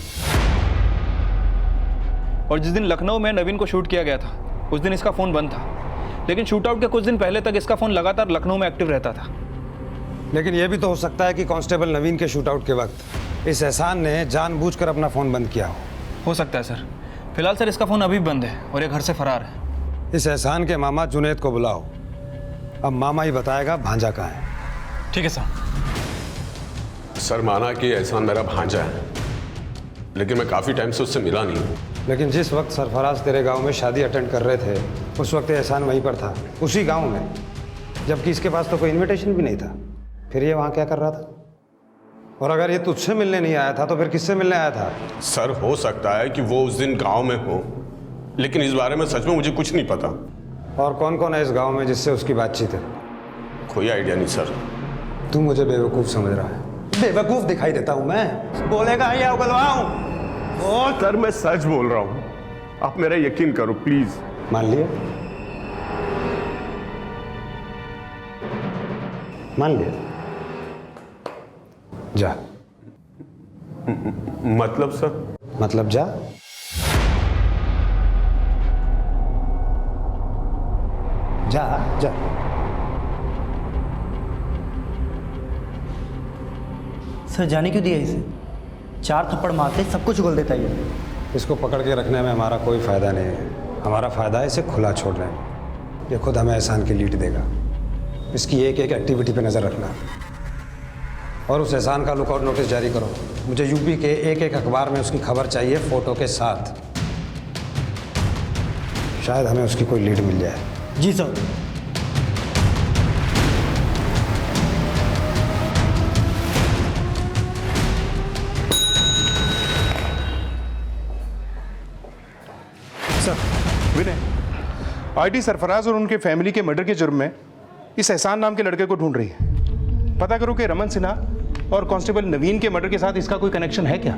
और जिस दिन लखनऊ में नवीन को शूट किया गया था उस दिन इसका फ़ोन बंद था, लेकिन शूट आउट के कुछ दिन पहले तक इसका फ़ोन लगातार लखनऊ में एक्टिव रहता था। लेकिन यह भी तो हो सकता है कि कांस्टेबल नवीन के शूट आउट के वक्त इस एहसान ने जानबूझकर अपना फ़ोन बंद किया हो सकता है सर। फिलहाल सर इसका फ़ोन अभी बंद है और ये घर से फरार है। इस एहसान के मामा जुनैद को बुलाओ, अब मामा ही बताएगा भांजा कहाँ है। ठीक है सर। सर माना कि एहसान मेरा भांजा है, लेकिन मैं काफ़ी टाइम से उससे मिला नहीं हूँ। लेकिन जिस वक्त सरफराज तेरे गांव में शादी अटेंड कर रहे थे उस वक्त एहसान वहीं पर था, उसी गांव में, जबकि इसके पास तो कोई इनविटेशन भी नहीं था। फिर ये वहाँ क्या कर रहा था? और अगर ये तुझसे मिलने नहीं आया था तो फिर किससे मिलने आया था? सर हो सकता है कि वो उस दिन गांव में हो, लेकिन इस बारे में सच में मुझे कुछ नहीं पता। और कौन कौन है इस गांव में जिससे उसकी बातचीत है? कोई आइडिया नहीं सर। तू मुझे बेवकूफ़ समझ रहा है? बेवकूफ़ दिखाई देता हूँ मैं? बोलेगा या उगलवाऊँ? सर मैं सच बोल रहा हूँ, आप मेरा यकीन करो प्लीज। मान लिया? मान लिया? जा। मतलब सर? मतलब जा। जा जा। सर जाने क्यों दिया इसे? 4 थप्पड़ मारते सब कुछ उगल देता है। इसको पकड़ के रखने में हमारा कोई फ़ायदा नहीं है, हमारा फ़ायदा है इसे खुला छोड़ने में। ये खुद हमें एहसान की लीड देगा। इसकी एक एक एक्टिविटी पे नज़र रखना और उस एहसान का लुकआउट नोटिस जारी करो। मुझे यूपी के एक एक अखबार में उसकी खबर चाहिए, फ़ोटो के साथ। शायद हमें उसकी कोई लीड मिल जाए। जी sir. Sir Vinay, IT Sarfaraz और उनके फैमिली के मर्डर के जुर्म में इस एहसान नाम के लड़के को ढूंढ रही है। पता करो कि रमन सिन्हा और कांस्टेबल नवीन के मर्डर के साथ इसका कोई कनेक्शन है क्या?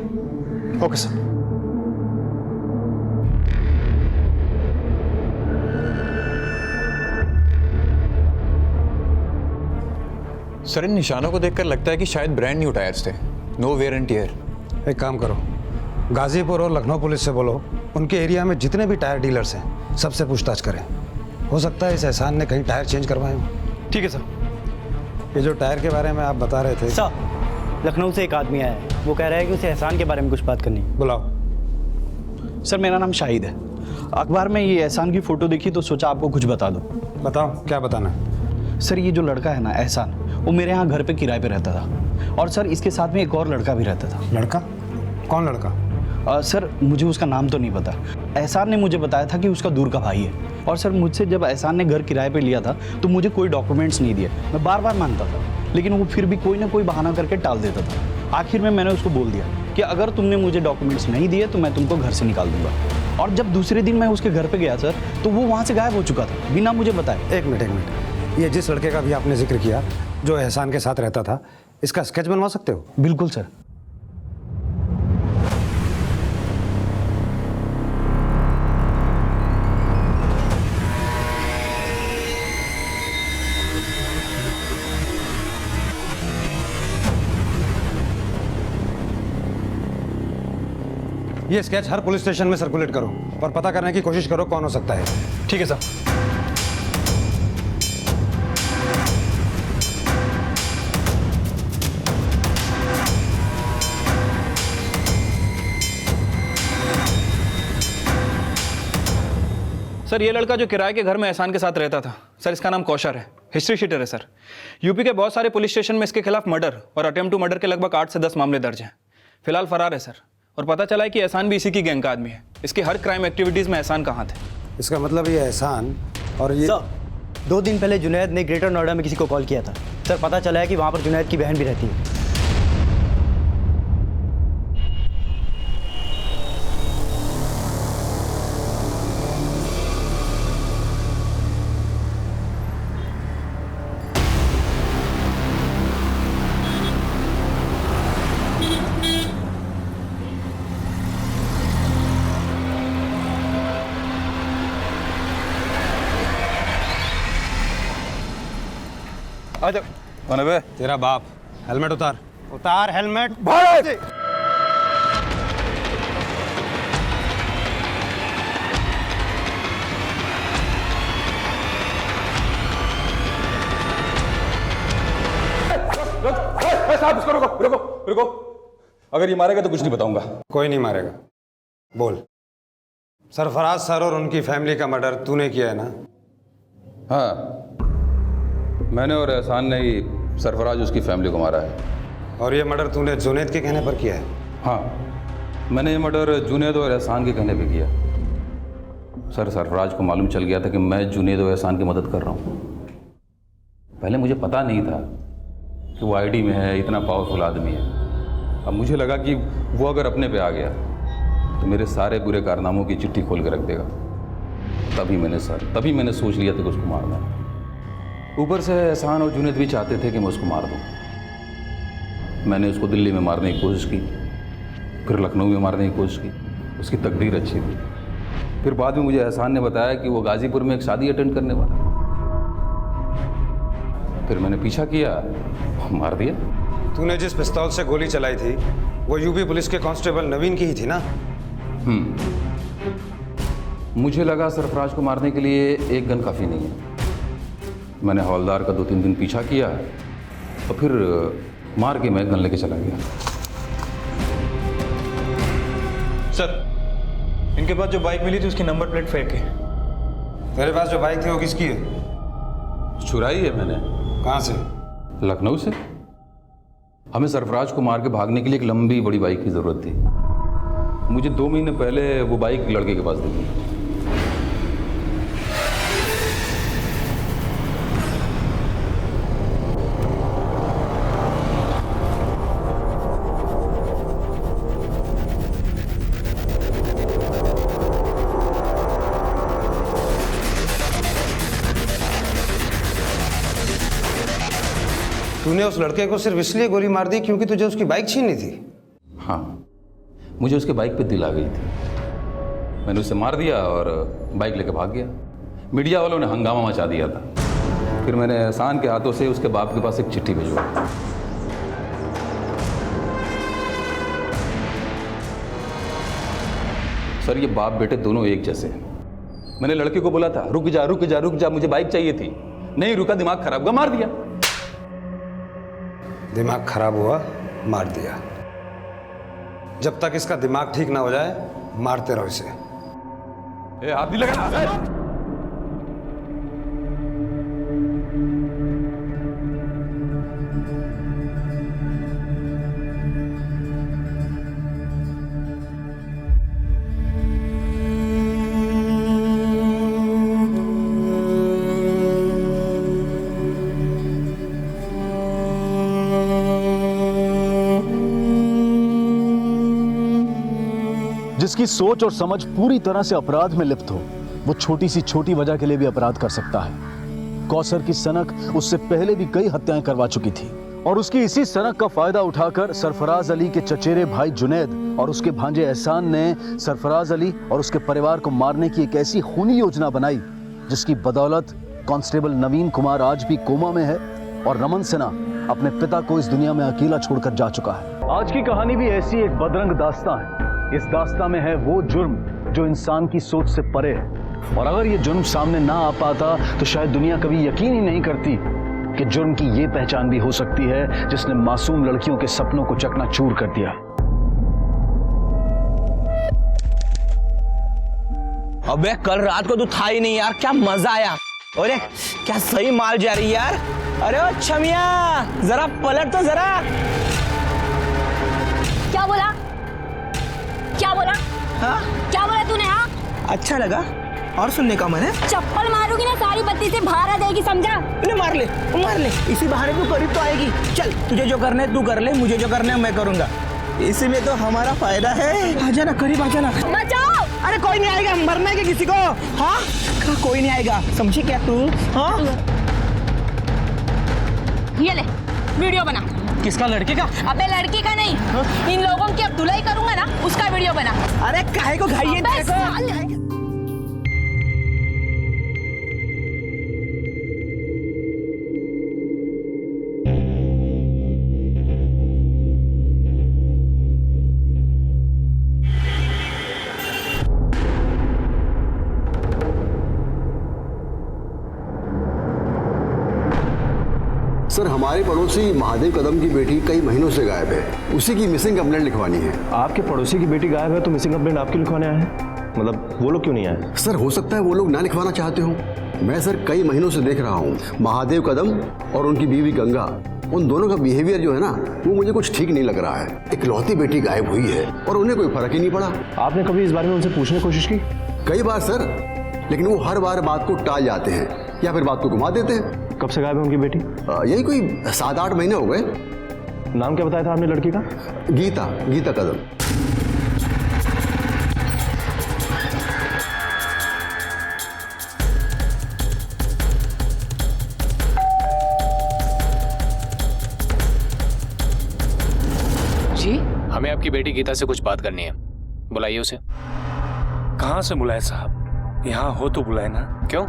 Okay sir. सर, इन निशानों को देखकर लगता है कि शायद ब्रांड न्यू टायर्स थे, नो वेयर एंड टियर। एक काम करो, गाजीपुर और लखनऊ पुलिस से बोलो उनके एरिया में जितने भी टायर डीलर्स हैं सबसे पूछताछ करें। हो सकता है इस एहसान ने कहीं टायर चेंज करवाए हों। ठीक है सर। ये जो टायर के बारे में आप बता रहे थे सर, लखनऊ से एक आदमी आया है, वो कह रहा है कि उसे एहसान के बारे में कुछ बात करनी है। बुलाओ। सर, मेरा नाम शाहिद है। अखबार में ये एहसान की फ़ोटो देखी तो सोचा आपको कुछ बता दूँ। बताओ, क्या बताना है? सर, ये जो लड़का है ना एहसान, वो मेरे यहाँ घर पे किराए पे रहता था, और सर इसके साथ में एक और लड़का भी रहता था। लड़का? कौन लड़का? सर, मुझे उसका नाम तो नहीं पता। एहसान ने मुझे बताया था कि उसका दूर का भाई है। और सर, मुझसे जब एहसान ने घर किराए पे लिया था तो मुझे कोई डॉक्यूमेंट्स नहीं दिए। मैं बार बार मांगता था, लेकिन वो फिर भी कोई ना कोई बहाना करके टाल देता था। आखिर में मैंने उसको बोल दिया कि अगर तुमने मुझे डॉक्यूमेंट्स नहीं दिए तो मैं तुमको घर से निकाल दूंगा। और जब दूसरे दिन मैं उसके घर पे गया सर, तो वो वहाँ से गायब हो चुका था बिना मुझे बताए। एक मिनट, ये जिस लड़के का भी आपने जिक्र किया जो एहसान के साथ रहता था, इसका स्केच बनवा सकते हो? बिल्कुल सर। ये स्केच हर पुलिस स्टेशन में सर्कुलेट करो और पता करने की कोशिश करो कौन हो सकता है। ठीक है सर। सर, ये लड़का जो किराए के घर में एहसान के साथ रहता था, सर इसका नाम कौशर है, हिस्ट्री शीटर है सर। यूपी के बहुत सारे पुलिस स्टेशन में इसके खिलाफ मर्डर और अटेम्प्ट टू मर्डर के लगभग 8 से 10 मामले दर्ज हैं। फिलहाल फरार है सर, और पता चला है कि एहसान भी इसी की गैंग का आदमी है। इसकी हर क्राइम एक्टिविटीज में एहसान का हाथ है। इसका मतलब ये एहसान और ये सर, 2 दिन पहले जुनैद ने ग्रेटर नोएडा में किसी को कॉल किया था सर। पता चला है कि वहाँ पर जुनैद की बहन भी रहती है। कौन है बे? तेरा बाप। हेलमेट उतार। उतार हेलमेट। साहब, इसको रुको रुको रुको। अगर ये मारेगा तो कुछ नहीं बताऊंगा। कोई नहीं मारेगा। बोल। सरफराज सर और उनकी फैमिली का मर्डर तूने किया है ना? हाँ, मैंने और एहसान ने ही सरफराज उसकी फैमिली को मारा है। और ये मर्डर तूने जुनैद के कहने पर किया है? हाँ, मैंने ये मर्डर जुनैद और एहसान के कहने पे किया। सर, सरफराज को मालूम चल गया था कि मैं जुनैद और एहसान की मदद कर रहा हूँ। पहले मुझे पता नहीं था कि वो आईडी में है, इतना पावरफुल आदमी है। अब मुझे लगा कि वो अगर अपने पे आ गया तो मेरे सारे बुरे कारनामों की चिट्ठी खोल के रख देगा। तभी मैंने सोच लिया था कि उसको मारना है। ऊपर से एहसान और जुनैद भी चाहते थे कि मैं उसको मार दूं। मैंने उसको दिल्ली में मारने की कोशिश की, फिर लखनऊ में मारने की कोशिश की। उसकी तकदीर अच्छी थी। फिर बाद में मुझे एहसान ने बताया कि वो गाजीपुर में एक शादी अटेंड करने वाला है। फिर मैंने पीछा किया, मार दिया। तूने जिस पिस्तौल से गोली चलाई थी वो यूपी पुलिस के कांस्टेबल नवीन की ही थी ना? मुझे लगा सरफराज को मारने के लिए एक गन काफ़ी नहीं है। मैंने हवलदार का 2-3 दिन पीछा किया और फिर मार के मैं गन लेके चला गया। सर, इनके पास जो बाइक मिली थी उसकी नंबर प्लेट फेक है। तेरे पास जो बाइक थी वो किसकी है? चुराई है मैंने। कहाँ से? लखनऊ से। हमें सरफराज को मार के भागने के लिए एक लंबी बड़ी बाइक की ज़रूरत थी। मुझे 2 महीने पहले वो बाइक लड़के के पास दी। तूने उस लड़के को सिर्फ इसलिए गोली मार दी क्योंकि तुझे उसकी बाइक छीननी थी? हाँ, मुझे उसके बाइक पे दिल आ गई थी। मैंने उसे मार दिया और बाइक लेके भाग गया। मीडिया वालों ने हंगामा मचा दिया था। फिर मैंने एहसान के हाथों से उसके बाप के पास एक चिट्ठी भिजवाई। सर, ये बाप बेटे दोनों एक जैसे हैं। मैंने लड़के को बोला था रुक जा रुक जा रुक जा, मुझे बाइक चाहिए थी। नहीं रुका, दिमाग खराब हुआ, मार दिया। दिमाग खराब हुआ, मार दिया। जब तक इसका दिमाग ठीक ना हो जाए मारते रहो इसे। हाथ नहीं लगाना। जिसकी सोच और समझ पूरी तरह से अपराध में लिप्त हो, वो छोटी सी छोटी वजह के लिए भी अपराध कर सकता है। कौसर की सनक उससे पहले भी कई हत्याएं करवा चुकी थी और उसकी इसी सनक का फायदा उठाकर सरफराज अली के चचेरे भाई जुनैद और उसके भांजे एहसान ने सरफराज अली और उसके परिवार को मारने की एक ऐसी खूनी योजना बनाई जिसकी बदौलत कांस्टेबल नवीन कुमार आज भी कोमा में है और रमन सिन्हा अपने पिता को इस दुनिया में अकेला छोड़कर जा चुका है। आज की कहानी भी ऐसी एक बदरंग दास्तां है। इस दास्तां में है वो जुर्म जो इंसान की सोच से परे है और अगर ये जुर्म सामने ना आ पाता तो शायद दुनिया कभी यकीन ही नहीं करती कि जुर्म की ये पहचान भी हो सकती है जिसने मासूम लड़कियों के सपनों को चकनाचूर कर दिया। अबे कल रात को तो था ही नहीं यार, क्या मजा आया। अरे क्या सही माल जा रही यार। अरे ओ छमिया, जरा पलट तो जरा। क्या बोला? क्या बोला? हाँ? क्या बोला तूने? हाँ, अच्छा लगा और सुनने का मन है। चप्पल मारूंगी ना सारी बत्ती से बाहर आ जाएगी, समझा? मार ले, इसी बहाने तू करीब तो आएगी। चल, तुझे जो करना है तू कर ले, मुझे जो करना है मैं करूंगा। इसी में तो हमारा फायदा है। आ जाना, करीब आ जाना। बचाओ! अरे कोई नहीं आएगा, मरने के किसी को। हाँ, कोई नहीं आएगा, समझी क्या तू? हाँ, ये ले वीडियो बना। किसका? लड़के का? अबे लड़की का नहीं, इन लोगों की अब धुलाई करूंगा ना, उसका वीडियो बना। अरे काहे को घाई है तेरे को? सर, हमारे पड़ोसी महादेव कदम की बेटी कई महीनों से गायब है। उसी की मिसिंग कंप्लेंट लिखवानी है। आपके पड़ोसी की बेटी गायब है तो मिसिंग कंप्लेंट आपकी लिखवाने आए हैं? मतलब वो लोग क्यों नहीं आए? सर, हो सकता है वो लोग ना लिखवाना चाहते हो। मैं सर कई महीनों से देख रहा हूँ महादेव कदम और उनकी बीवी गंगा, उन दोनों का बिहेवियर जो है ना वो मुझे कुछ ठीक नहीं लग रहा है। इकलौती बेटी गायब हुई है और उन्हें कोई फर्क ही नहीं पड़ा। आपने कभी इस बारे में उनसे पूछने की कोशिश की? कई बार सर, लेकिन वो हर बार बात को टाल जाते हैं या फिर बात को घुमा देते हैं। कब से गायब है उनकी बेटी? यही कोई 7-8 महीने हो गए। नाम क्या बताया था आपने लड़की का? गीता कदम। जी, हमें आपकी बेटी गीता से कुछ बात करनी है, बुलाइए उसे। कहाँ से बुलाए साहब? यहाँ हो तो बुलाए ना। क्यों,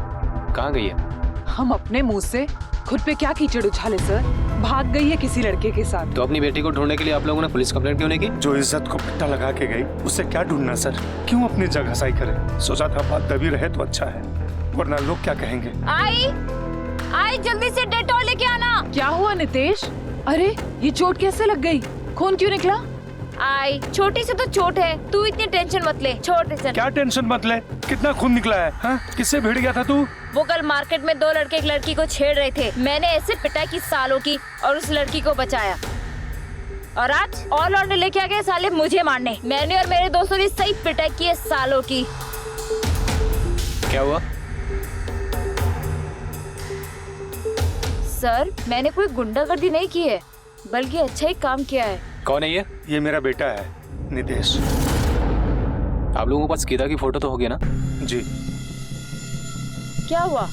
कहाँ गई है? हम अपने मुंह से खुद पे क्या कीचड़ उछाले सर? भाग गई है किसी लड़के के साथ। तो अपनी बेटी को ढूंढने के लिए आप लोगों ने पुलिस कंप्लेंट क्यों नहीं की? जो इज्जत को पट्टा लगा के गई उससे क्या ढूंढना सर? क्यों अपनी जगह सही करे? सोचा था बात दबी रहे तो अच्छा है, वरना लोग क्या कहेंगे। आई जल्दी से डेटॉल लेके आना। क्या हुआ नितेश? अरे ये चोट कैसे लग गई? खून क्यों निकला? आई छोटी से तो चोट है, तू इतनी टेंशन मत ले। छोड़ टेंशन। क्या टेंशन मत ले? कितना खून निकला है? हाँ? किससे भिड़ गया था तू? वो कल मार्केट में 2 लड़के एक लड़की को छेड़ रहे थे। मैंने ऐसे पिटाई की सालों की और उस लड़की को बचाया। और आज और लौंडे लेके आ गए साले मुझे मारने। मैंने और मेरे दोस्तों ने सही पिटाई की है सालों की। क्या हुआ? सर, मैंने कोई गुंडागर्दी नहीं की है, बल्कि अच्छा ही काम किया है। कौन है ये? ये मेरा बेटा है नितेश। आप लोगों के पास गीता की फोटो तो होगी ना? जी। क्या हुआ?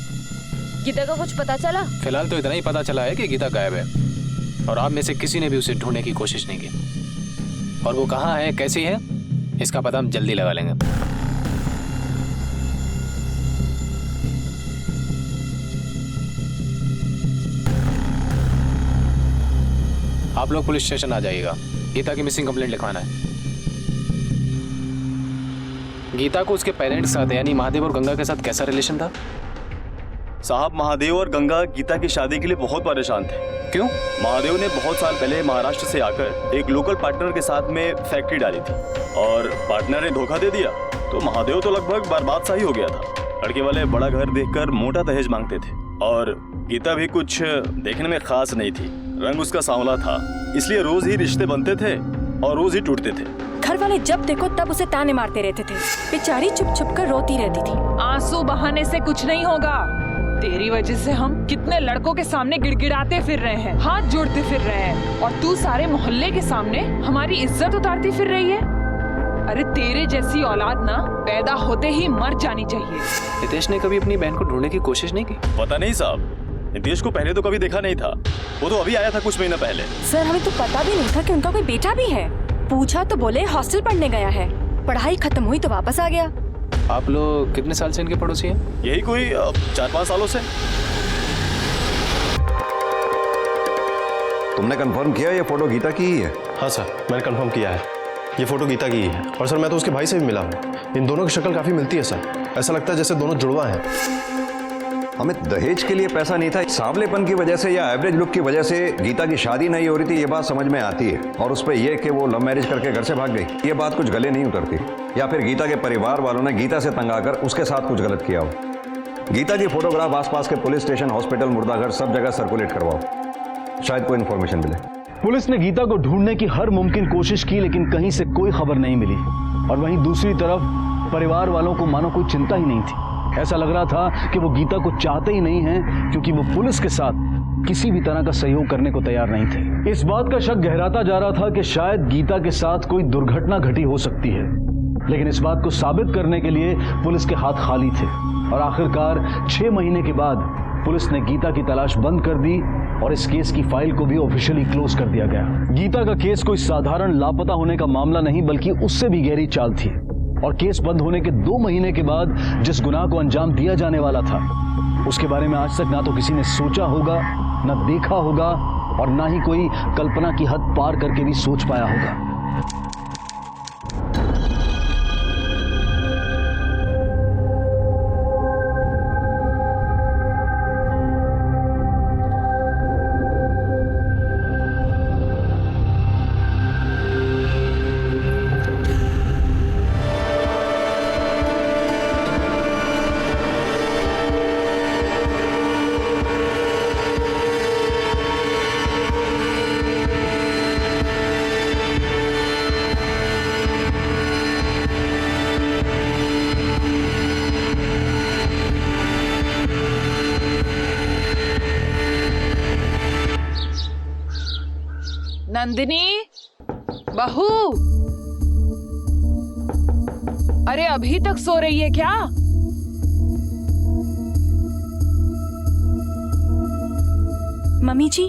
गीता का कुछ पता चला? फिलहाल तो इतना ही पता चला है कि गीता गायब है। और आप में से किसी ने भी उसे ढूंढने की कोशिश नहीं की। और वो कहाँ है, कैसी है, इसका पता हम जल्दी लगा लेंगे। आप लोग पुलिस स्टेशन आ जाइएगा, गीता की मिसिंग कंप्लेंट लिखवाना है। गीता को उसके पेरेंट्स के साथ यानी महादेव और गंगा के साथ कैसा रिलेशन था? साहब, महादेव और गंगा गीता की शादी के लिए बहुत परेशान थे। क्यों? महादेव ने बहुत साल पहले महाराष्ट्र से आकर एक लोकल पार्टनर के साथ में फैक्ट्री डाली थी और पार्टनर ने धोखा दे दिया, तो महादेव तो लगभग बर्बाद सा ही हो गया था। लड़के वाले बड़ा घर देखकर मोटा दहेज मांगते थे और गीता भी कुछ देखने में खास नहीं थी। रंग उसका सांवला था, इसलिए रोज ही रिश्ते बनते थे और रोज ही टूटते थे। घर वाले जब देखो तब उसे ताने मारते रहते थे। बेचारी चुप चुप कर रोती रहती थी। आंसू बहाने से कुछ नहीं होगा। तेरी वजह से हम कितने लड़कों के सामने गिड़गिड़ाते फिर रहे हैं, हाथ जोड़ते फिर रहे हैं, और तू सारे मोहल्ले के सामने हमारी इज्जत उतारती फिर रही है। अरे तेरे जैसी औलाद ना पैदा होते ही मर जानी चाहिए। नितेश ने कभी अपनी बहन को ढूंढने की कोशिश नहीं की? पता नहीं साहब, नितेश को पहले तो कभी देखा नहीं था, वो तो अभी आया था कुछ महीना पहले। सर, हमें तो पता भी नहीं था कि उनका कोई बेटा भी है। पूछा तो बोले हॉस्टल पढ़ने गया है, पढ़ाई खत्म हुई तो वापस आ गया। आप लोग कितने साल से इनके पड़ोसी हैं? यही कोई 4-5 सालों से। तुमने कंफर्म किया ये फोटो गीता की ही है? हाँ सर, मैंने कंफर्म किया है, ये फोटो गीता की ही है। और सर, मैं तो उसके भाई से भी मिला हूँ, इन दोनों की शक्ल काफी मिलती है सर। ऐसा लगता है जैसे दोनों जुड़वा हैं। हमें दहेज के लिए पैसा नहीं था, सांवलेपन की वजह से या एवरेज लुक की वजह से गीता की शादी नहीं हो रही थी, ये बात समझ में आती है। और उस पर यह कि वो लव मैरिज करके घर से भाग गई, ये बात कुछ गले नहीं उतरती। या फिर गीता के परिवार वालों ने गीता से तंग आकर उसके साथ कुछ गलत किया हो। गीता की फोटोग्राफ आसपास के पुलिस स्टेशन, हॉस्पिटल, मुर्दाघर सब जगह सर्कुलेट करवाओ, शायद कोई इन्फॉर्मेशन मिले। पुलिस ने गीता को ढूंढने की हर मुमकिन कोशिश की, लेकिन कहीं से कोई खबर नहीं मिली। और वहीं दूसरी तरफ परिवार वालों को मानो कोई चिंता ही नहीं थी। ऐसा लग रहा था कि वो गीता को चाहते ही नहीं हैं, क्योंकि वो पुलिस के साथ किसी भी तरह का सहयोग करने को तैयार नहीं थे। इस बात का शक गहराता जा रहा था कि शायद गीता के साथ कोई दुर्घटना घटी हो सकती है, लेकिन इस बात को साबित करने के लिए पुलिस के हाथ खाली थे। और आखिरकार 6 महीने के बाद पुलिस ने गीता की तलाश बंद कर दी और इस केस की फाइल को भी ऑफिशियली क्लोज कर दिया गया। गीता का केस कोई साधारण लापता होने का मामला नहीं, बल्कि उससे भी गहरी चाल थी। और केस बंद होने के 2 महीने के बाद जिस गुनाह को अंजाम दिया जाने वाला था, उसके बारे में आज तक ना तो किसी ने सोचा होगा, ना देखा होगा, और ना ही कोई कल्पना की हद पार करके भी सोच पाया होगा। नंदिनी, बहू, अरे अभी तक सो रही है क्या? मम्मी जी,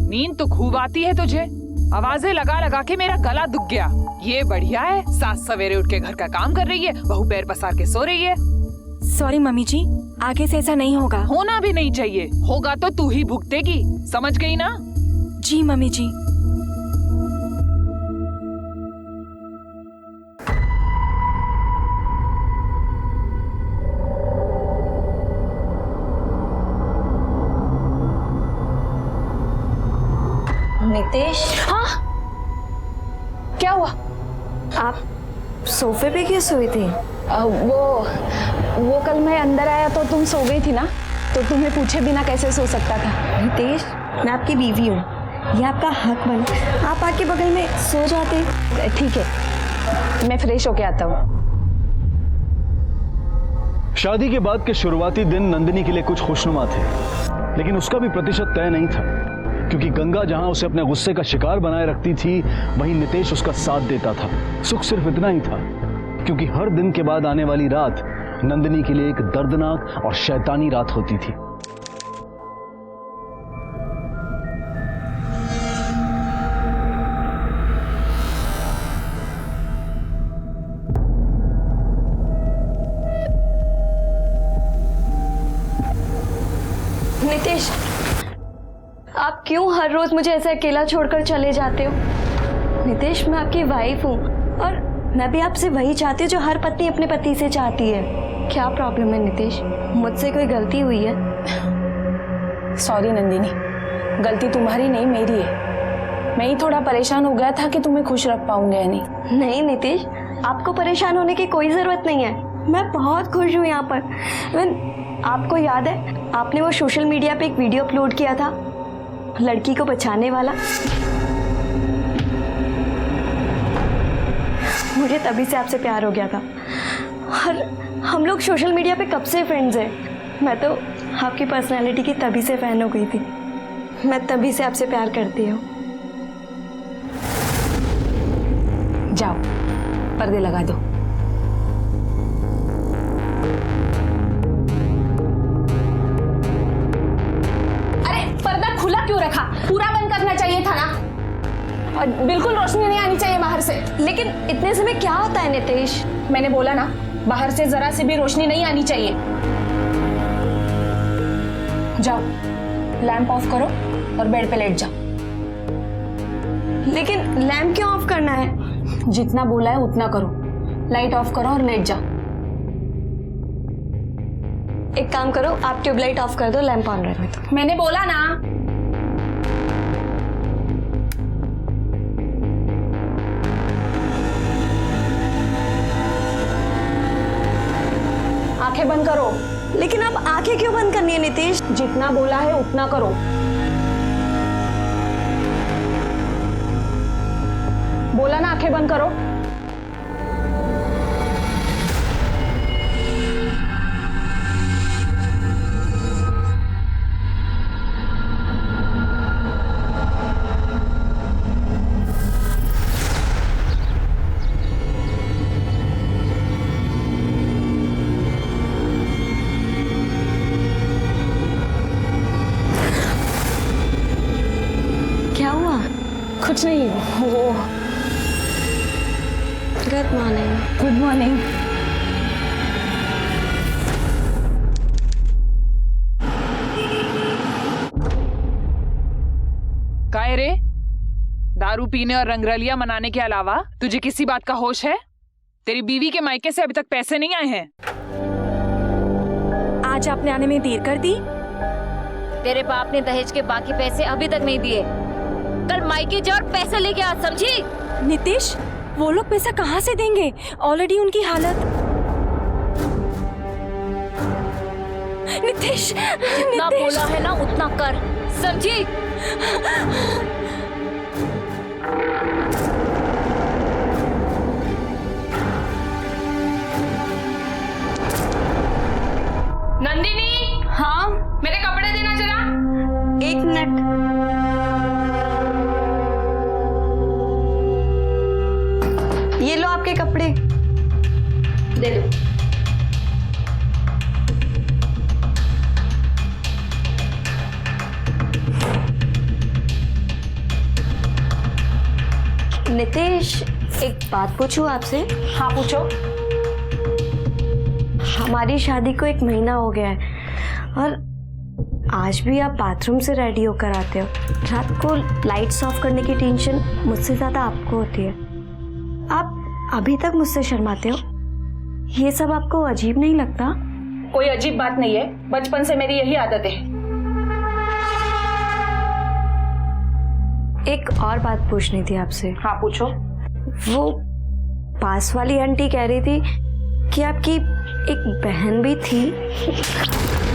नींद तो खूब आती है तुझे, आवाजें लगा लगा के मेरा गला दुख गया। ये बढ़िया है, सास सवेरे उठ के घर का काम कर रही है, बहू पैर पसार के सो रही है। सॉरी मम्मी जी, आगे से ऐसा नहीं होगा। होना भी नहीं चाहिए, होगा तो तू ही भुगतेगी, समझ गई ना? जी मम्मी जी। नितेश। हाँ, क्या हुआ? आप सोफे पे क्यों सोई थी? वो कल मैं अंदर आया तो तुम सो गई थी ना, तो तुम्हें पूछे बिना कैसे सो सकता था? नितेश, मैं आपकी बीवी हूँ, ये आपका हक बना, आप आके बगल में सो जाते। ठीक है, मैं फ्रेश होके आता हूँ। शादी के बाद के शुरुआती दिन नंदिनी के लिए कुछ खुशनुमा थे, लेकिन उसका भी प्रतिशत तय नहीं था, क्योंकि गंगा जहां उसे अपने गुस्से का शिकार बनाए रखती थी, वहीं नितेश उसका साथ देता था। सुख सिर्फ इतना ही था, क्योंकि हर दिन के बाद आने वाली रात नंदिनी के लिए एक दर्दनाक और शैतानी रात होती थी। नितेश, आप क्यों हर रोज मुझे ऐसे अकेला छोड़कर चले जाते हो? नितेश, मैं आपकी वाइफ हूँ और मैं भी आपसे वही चाहती हूँ जो हर पत्नी अपने पति से चाहती है। क्या प्रॉब्लम है नितेश? मुझसे कोई गलती हुई है? सॉरी नंदिनी, गलती तुम्हारी नहीं मेरी है। मैं ही थोड़ा परेशान हो गया था कि तुम्हें खुश रख पाऊंगा या नहीं। नहीं नितेश, आपको परेशान होने की कोई जरूरत नहीं है। मैं बहुत खुश हूँ यहाँ पर। आपको याद है आपने वो सोशल मीडिया पे एक वीडियो अपलोड किया था लड़की को बचाने वाला? मुझे तभी से आपसे प्यार हो गया था और हम लोग सोशल मीडिया पे कब से फ्रेंड्स हैं। मैं तो आपकी पर्सनालिटी की तभी से फैन हो गई थी। मैं तभी से आपसे प्यार करती हूँ। जाओ पर्दे लगा दो। अरे पर्दा खुला क्यों रखा? पूरा बंद करना चाहिए था ना। और बिल्कुल रोशनी नहीं आनी चाहिए बाहर से। लेकिन इतने समय क्या होता है नितेश? मैंने बोला ना, बाहर से जरा सी भी रोशनी नहीं आनी चाहिए। जाओ लैंप ऑफ करो और बेड पे लेट जाओ। लेकिन लैंप क्यों ऑफ करना है? जितना बोला है उतना करो। लाइट ऑफ करो और लेट जाओ। एक काम करो, आप ट्यूबलाइट ऑफ कर दो, लैंप ऑन रहने दो। मैंने बोला ना। आंखें बंद करो। लेकिन अब आंखें क्यों बंद करनी है नितेश? जितना बोला है उतना करो। बोला ना आंखें बंद करो। क्या हुआ? कुछ नहीं, वो गुड मॉर्निंग। Good morning. काय रे, दारू पीने और रंगरलिया मनाने के अलावा तुझे किसी बात का होश है? तेरी बीवी के मायके से अभी तक पैसे नहीं आए हैं। आज आपने आने में देर कर दी। तेरे बाप ने दहेज के बाकी पैसे अभी तक नहीं दिए। कल मायके जा और पैसे लेके आ, समझी? नितेश, वो लोग पैसा कहाँ से देंगे? ऑलरेडी उनकी हालत। नितेश, जितना बोला है ना उतना कर, समझी? नंदिनी। हाँ? मेरे कपड़े देना जरा। एक मिनट। ये लो आपके कपड़े। दे दो। नितेश, एक बात पूछूं आपसे? हाँ पूछो। हमारी शादी को 1 महीना हो गया है और आज भी आप बाथरूम से रेडी होकर आते हो। रात को लाइट्स ऑफ करने की टेंशन मुझसे ज्यादा आपको होती है। आप अभी तक मुझसे शर्माते हो। ये सब आपको अजीब नहीं लगता? कोई अजीब बात नहीं है, बचपन से मेरी यही आदत है। एक और बात पूछनी थी आपसे। हाँ पूछो। वो पास वाली आंटी कह रही थी कि आपकी एक बहन भी थी।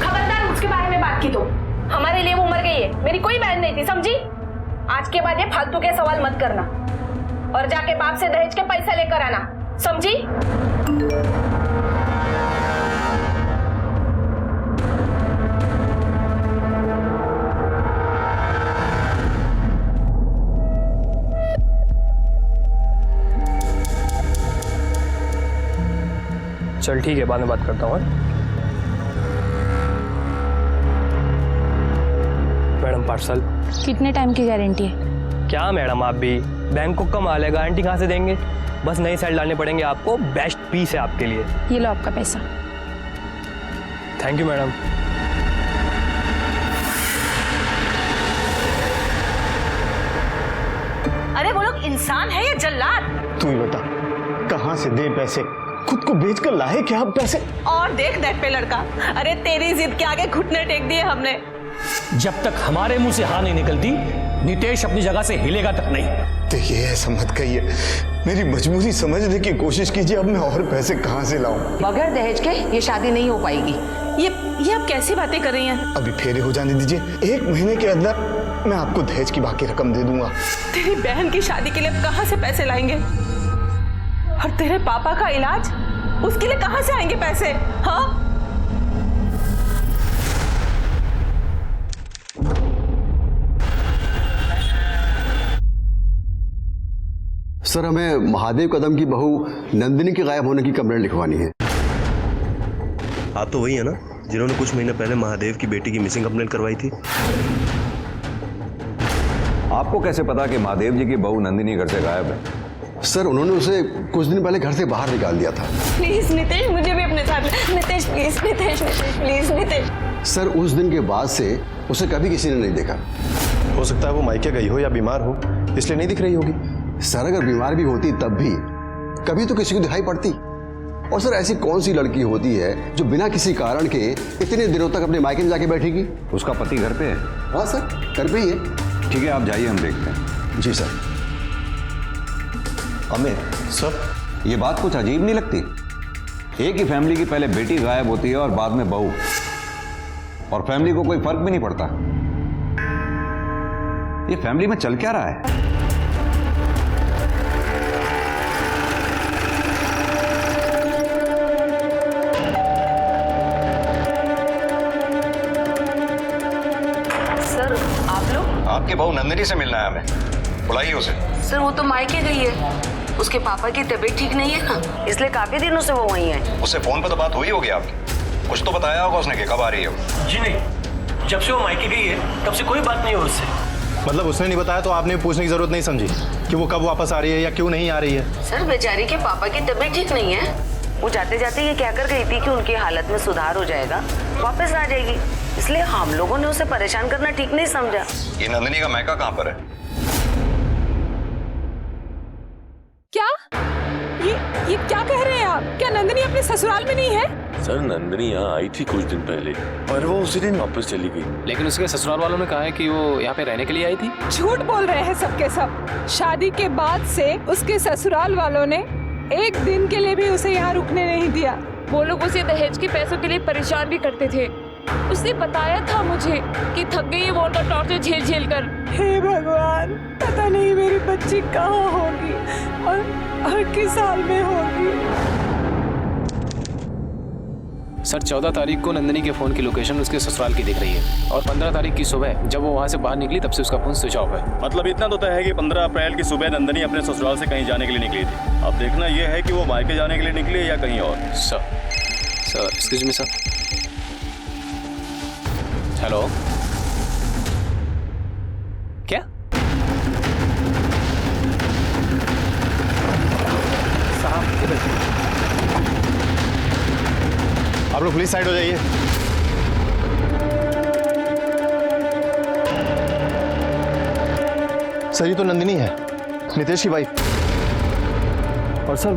खबरदार उसके बारे में बात की तो। हमारे लिए वो मर गई है, मेरी कोई बहन नहीं थी, समझी? आज के बाद ये फालतू के सवाल मत करना और जाके बाप से दहेज के पैसे लेकर आना, समझी? चल ठीक है, बाद में बात करता हूँ। Madam parcel. कितने टाइम की गारंटी है? क्या मैडम आप भी, बैंक को कम आ लेगा, गारंटी कहाँ से देंगे? बस नई साइड लाने पड़ेंगे आपको, बेस्ट पीस है आपके लिए। ये लो आपका पैसा। Thank you madam. इंसान है या जल्लाद? तू ही बता, कहाँ से दे पैसे? खुद को बेच कर लाए क्या आप पैसे? और देख दैट पे लड़का, अरे तेरी जिद के आगे घुटने टेक दिए हमने। जब तक हमारे मुंह से हाँ नहीं निकलती, नितेश अपनी जगह से हिलेगा तक नहीं। देखिए ऐसा मत कहिए, मेरी मजबूरी समझने की कोशिश कीजिए। अब मैं और पैसे कहाँ से लाऊं? बगैर दहेज के ये शादी नहीं हो पाएगी। ये आप कैसी बातें कर रही हैं? अभी फेरे हो जाने दीजिए, 1 महीने के अंदर मैं आपको दहेज की बाकी रकम दे दूंगा। तेरी बहन की शादी के लिए अब कहाँ से पैसे लाएंगे? और तेरे पापा का इलाज, उसके लिए कहाँ से आएंगे पैसे? हाँ, सर, हमें महादेव कदम की बहू नंदिनी के गायब होने की कंप्लेंट लिखवानी है। आप तो वही है ना जिन्होंने कुछ महीने पहले महादेव की बेटी की मिसिंग कंप्लेंट करवाई थी? आपको कैसे पता कि महादेव जी की बहू नंदिनी घर से गायब है? सर, उन्होंने उसे कुछ दिन पहले घर से बाहर निकाल दिया था। प्लीज नितेश, मुझे भी अपने साथ। Nitesh please, Nitesh please, Nitesh. Sir, उस दिन के बाद से उसे कभी किसी ने नहीं देखा। हो सकता है वो मायके गई हो या बीमार हो, इसलिए नहीं दिख रही होगी। सर, अगर बीमार भी होती तब भी कभी तो किसी को दिखाई पड़ती। और सर, ऐसी कौन सी लड़की होती है जो बिना किसी कारण के इतने दिनों तक अपने मायके में जाके बैठेगी? उसका पति घर पे है? हाँ सर, घर पे ही है। ठीक है, आप जाइए, हम देखते हैं। जी सर। अमित सर, ये बात कुछ अजीब नहीं लगती? एक ही फैमिली की पहले बेटी गायब होती है और बाद में बहू, और फैमिली को कोई फर्क भी नहीं पड़ता। ये फैमिली में चल क्या रहा है? सर, आप लोग? आपकी बहू नंदिनी से मिलना है हमें, बुलाइए उसे। सर, वो तो मायके गई है। उसके पापा की तबीयत ठीक नहीं है ना, इसलिए काफी दिनों से वो वहीं है। उससे फोन पे तो बात हुई होगी आपकी, कुछ तो बताया होगा उसने कि कब आ रही है वो? जी नहीं, जब से वो मायके गई है तब से कोई बात नहीं हुई उससे। मतलब उसने नहीं बताया तो आपने पूछने की जरूरत नहीं समझी कि वो कब वापस आ रही है या क्यों नहीं आ रही है? सर, बेचारी के पापा की तबीयत ठीक नहीं है। वो जाते जाते ये कहकर गई थी कि उनकी हालत में सुधार हो जाएगा, वापस आ जाएगी। इसलिए हम लोगों ने उसे परेशान करना ठीक नहीं समझा। ये नंदिनी का मायका कहाँ पर है? क्या? ये क्या कह रहे हैं आप? क्या नंदिनी अपने ससुराल में नहीं है? सर, नंदिनी यहाँ आई थी कुछ दिन पहले, पर वो उसी दिन वापस चली गई। लेकिन उसके ससुराल वालों ने कहा है कि वो यहाँ पे रहने के लिए आई थी। झूठ बोल रहे हैं सबके सब। शादी के बाद से उसके ससुराल वालों ने एक दिन के लिए भी उसे यहाँ रुकने नहीं दिया। वो लोग उसे दहेज के पैसों के लिए परेशान भी करते थे। उसने बताया था मुझे कि थक गई है वो उनका टॉर्चर झेल झेल कर। हे भगवान, पता नहीं मेरी बच्ची कहाँ होगी और किस हाल में होगी। सर, 14 तारीख को नंदिनी के फोन की लोकेशन उसके ससुराल की दिख रही है, और 15 तारीख की सुबह जब वो वहाँ से बाहर निकली तब से उसका फोन स्विच ऑफ है। मतलब इतना तो तय है कि 15 अप्रैल की सुबह नंदिनी अपने ससुराल से कहीं जाने के लिए निकली थी। अब देखना यह है कि वो मायके जाने के लिए निकली है या कहीं और। Sir, excuse me sir. Hello, क्या? आप लोग प्लीज साइड हो जाइए। सर, ये तो नंदिनी है, नितेश की वाइफ। और सर,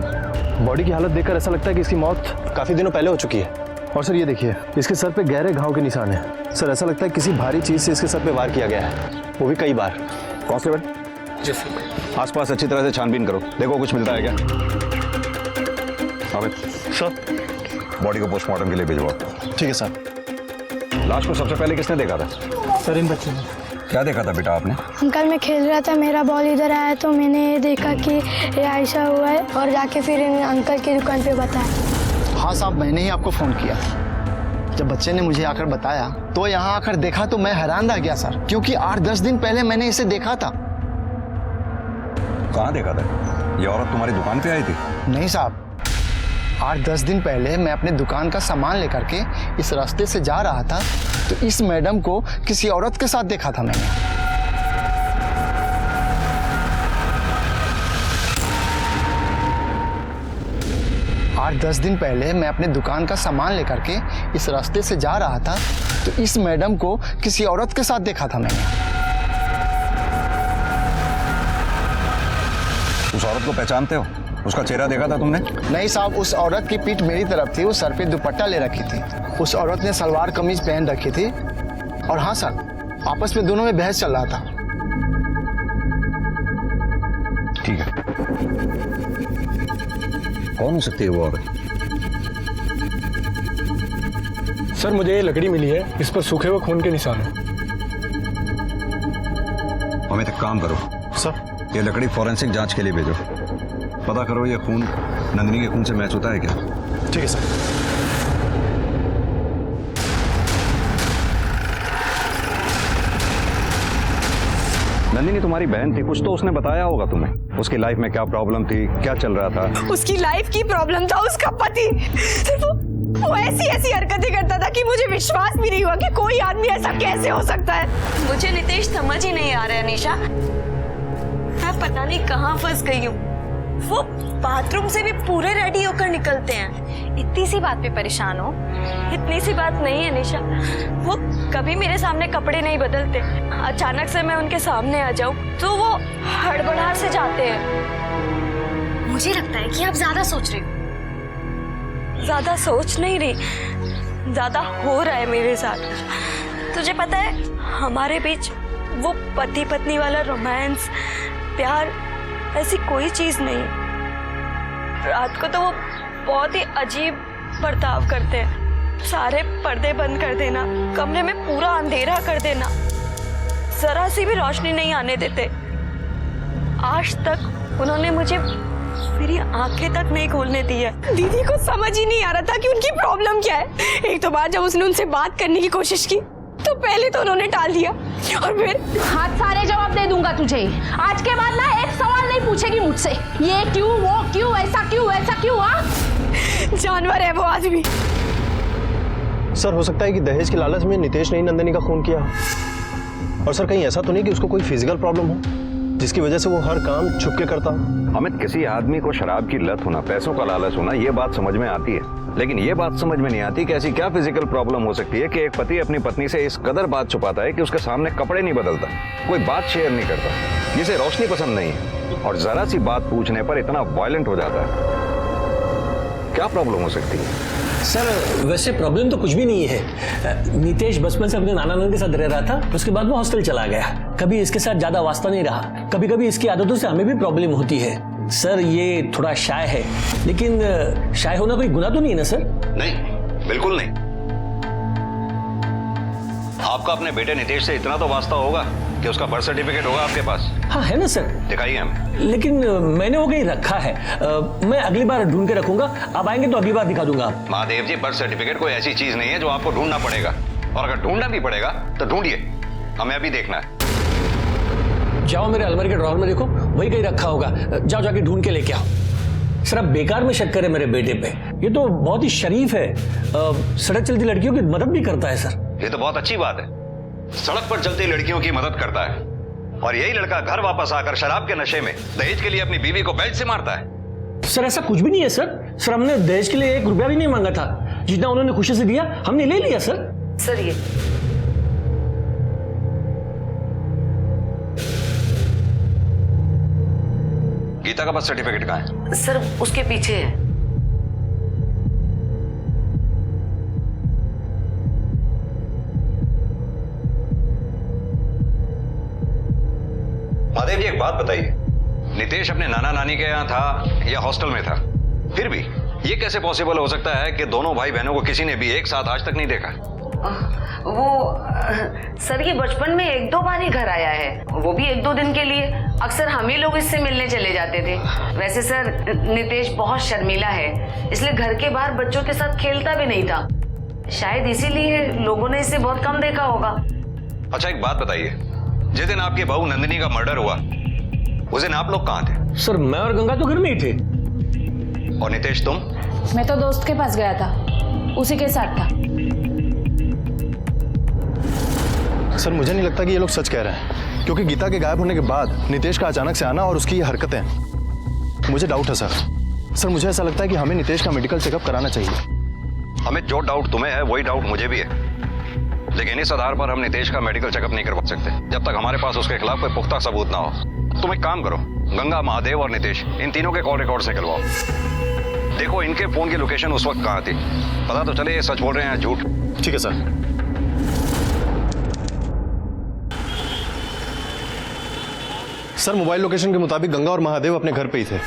बॉडी की हालत देखकर ऐसा लगता है कि इसकी मौत काफी दिनों पहले हो चुकी है। और सर, ये देखिए, इसके सर पे गहरे घाव के निशान हैं। सर, ऐसा लगता है किसी भारी चीज से इसके सर पे वार किया गया है, वो भी कई बार। कांस्टेबल, आसपास अच्छी तरह से छानबीन करो, देखो कुछ मिलता है क्या। अमित सर, बॉडी को पोस्टमार्टम के लिए भिजवाओ। ठीक है सर। लाश को सबसे पहले किसने देखा था? सर, इन बच्चों ने। क्या देखा था बेटा आपने? अंकल, मैं खेल रहा था, मेरा बॉल इधर आया तो मैंने ये देखा कि ये ऐसा हुआ है और जाके फिर अंकल की दुकान पे बताया। हाँ साहब, मैंने ही आपको फ़ोन किया। जब बच्चे ने मुझे आकर बताया तो यहाँ आकर देखा तो मैं हैरान रह गया सर, क्योंकि 8-10 दिन पहले मैंने इसे देखा था। कहाँ देखा था? ये औरत तुम्हारी दुकान पे आई थी? नहीं साहब, 8-10 दिन पहले मैं अपने दुकान का सामान लेकर के इस रास्ते से जा रहा था तो इस मैडम को किसी औरत के साथ देखा था मैंने। 8-10 दिन पहले मैं अपने दुकान का सामान लेकर के इस रास्ते से जा रहा था तो इस मैडम को किसी औरत के साथ देखा था मैंने। उस औरत को पहचानते हो? उसका चेहरा देखा था तुमने? नहीं साहब, उस औरत की पीठ मेरी तरफ थी, वो सर पे दुपट्टा ले रखी थी। उस औरत ने सलवार कमीज पहन रखी थी। और हाँ सर, आपस में दोनों में बहस चल रहा था। ठीक है, कौन हो सकती है वो औरत? सर मुझे ये लकड़ी मिली है, इस पर सूखे हुए खून के निशान हैं। अमित, एक काम करो सर, ये लकड़ी फॉरेंसिक जांच के लिए भेजो। पता करो ये खून नंदिनी के खून से मैच होता है क्या? ठीक है सर। नंदिनी तुम्हारी बहन थी, कुछ तो उसने बताया होगा तुम्हें। उसकी लाइफ में क्या प्रॉब्लम थी, क्या चल रहा था? उसकी लाइफ की प्रॉब्लम था उसका पति। सिर्फ वो ऐसी हरकतें करता था कि मुझे विश्वास भी नहीं हुआ कि कोई आदमी ऐसा कैसे हो सकता है। मुझे नितेश समझ ही नहीं आ रहा है निशा, मैं पता नहीं कहाँ फंस गई हूँ। वो बाथरूम से भी पूरे रेडी होकर निकलते हैं। इतनी सी बात पे परेशान हो? इतनी सी बात नहीं है निशा, वो कभी मेरे सामने कपड़े नहीं बदलते। अचानक से मैं उनके सामने आ जाऊं तो वो हड़बड़ाहट से जाते हैं। मुझे लगता है कि आप ज्यादा सोच रही हो। ज्यादा सोच नहीं रही, ज्यादा हो रहा है मेरे साथ। तुझे पता है, हमारे बीच वो पति पत्नी वाला रोमांस, प्यार, ऐसी कोई चीज नहीं। रात को तो वो बहुत ही अजीब बर्ताव करते हैं। सारे पर्दे बंद कर देना, कमरे में पूरा अंधेरा कर देना, जरा सी भी रोशनी नहीं आने देते। आज तक उन्होंने मुझे मेरी आंखें तक नहीं खोलने दी है। दीदी को समझ ही नहीं आ रहा था कि उनकी प्रॉब्लम क्या है। एक तो बार जब उसने उनसे बात करने की कोशिश की तो पहले तो उन्होंने टाल दिया, और फिर हाथ सारे जवाब दे दूंगा तुझे। आज के बाद ना एक सवाल नहीं पूछेगी मुझसे, ये क्यों, वो क्यों, ऐसा क्यों, ऐसा क्यों। हाँ, जानवर है वो आदमी। सर हो सकता है कि दहेज के लालच में नितेश ने नंदिनी का खून किया। और सर कहीं ऐसा तो नहीं कि उसको कोई फिजिकल प्रॉब्लम हो जिसकी वजह से वो हर काम छुप के करता हो? अमित, किसी आदमी को शराब की लत होना, पैसों का लालच होना, ये बात समझ में आती है, लेकिन ये बात समझ में नहीं आती कि ऐसी क्या फिजिकल प्रॉब्लम हो सकती है कि एक पति अपनी पत्नी से इस कदर बात छुपाता है कि उसके सामने कपड़े नहीं बदलता, कोई बात शेयर नहीं करता, जिसे रोशनी पसंद नहीं है, और जरा सी बात पूछने पर इतना वायलेंट हो जाता है। क्या प्रॉब्लम हो सकती है? सर वैसे प्रॉब्लम तो कुछ भी नहीं है। नितेश बचपन से अपने नाना नानी के साथ रह रहा था, उसके बाद वो हॉस्टल चला गया। कभी इसके साथ ज्यादा वास्ता नहीं रहा। कभी कभी इसकी आदतों से हमें भी प्रॉब्लम होती है। सर ये थोड़ा शाय है, लेकिन शाय होना कोई गुनाह तो नहीं है ना सर? नहीं, बिल्कुल नहीं। आपका अपने बेटे नितेश से इतना तो वास्ता होगा कि उसका बर्थ सर्टिफिकेट होगा आपके पास? हाँ है ना सर। दिखाइए हमें। लेकिन मैंने वो कहीं रखा है। मैं अगली बार ढूंढ के रखूंगा, आप आएंगे तो अगली बार दिखा दूंगा। आप महादेव जी, बर्थ सर्टिफिकेट कोई ऐसी चीज नहीं है जो आपको ढूंढना पड़ेगा, और अगर ढूंढना भी पड़ेगा तो ढूंढिए, हमें अभी देखना है। जाओ मेरे अलमारी के ड्रॉर में देखो, वही कहीं रखा होगा। जाओ जाके ढूंढ के लेके आओ। सर आप बेकार में शक करें मेरे बेटे पे, ये तो बहुत ही शरीफ है। सड़क चलती लड़कियों की मदद भी करता है सर। ये तो बहुत अच्छी बात है, सड़क पर चलती लड़कियों की मदद करता है, और यही लड़का घर वापस आकर शराब के नशे में दहेज के लिए अपनी बीवी को बेल्ट से मारता है। सर ऐसा कुछ भी नहीं है सर। सर हमने दहेज के लिए 1 रुपया भी नहीं मांगा था, जितना उन्होंने खुशी से दिया हमने ले लिया सर। सर ये गीता का बर्थ सर्टिफिकेट कहाँ है? सर उसके पीछे है। महादेव जी एक बात बताइए, नितेश अपने नाना नानी के यहाँ था या हॉस्टल में था? फिर भी ये कैसे पॉसिबल हो सकता है कि दोनों भाई बहनों को किसी ने भी एक साथ आज तक नहीं देखा? सर ये बचपन में 1-2 बार ही घर आया है, वो भी 1-2 दिन के लिए। अक्सर हम ही लोग इससे मिलने चले जाते थे। वैसे सर नितेश बहुत शर्मीला है, इसलिए घर के बाहर बच्चों के साथ खेलता भी नहीं था। शायद इसीलिए लोगों ने इसे बहुत कम देखा होगा। अच्छा एक बात बताइए, जिस दिन आपकी बहू नंदिनी का मर्डर हुआ उस दिन आप लोग कहाँ थे? सर मैं और गंगा तो घर में ही थे। और नितेश तुम? मैं तो दोस्त के पास गया था, उसी के साथ था। सर मुझे नहीं लगता कि ये लोग सच कह रहे हैं, क्योंकि गीता के गायब होने के बाद नितेश का अचानक से आना और उसकी ये हरकतें, मुझे डाउट है सर। मुझे ऐसा लगता है कि हमें नितेश का मेडिकल चेकअप कराना चाहिए। हमें जो डाउट तुम्हें है वही डाउट मुझे भी है, लेकिन इस आधार पर हम नितेश का मेडिकल चेकअप नहीं करवा सकते जब तक हमारे पास उसके खिलाफ कोई पुख्ता सबूत ना हो। तुम एक काम करो, गंगा, महादेव और नितेश, इन तीनों के कॉल रिकॉर्ड से करवाओ। देखो इनके फोन की लोकेशन उस वक्त कहाँ थी, पता तो चले ये सच बोल रहे हैं या झूठ। ठीक है सर। सर मोबाइल लोकेशन के मुताबिक गंगा और महादेव अपने घर पे ही थे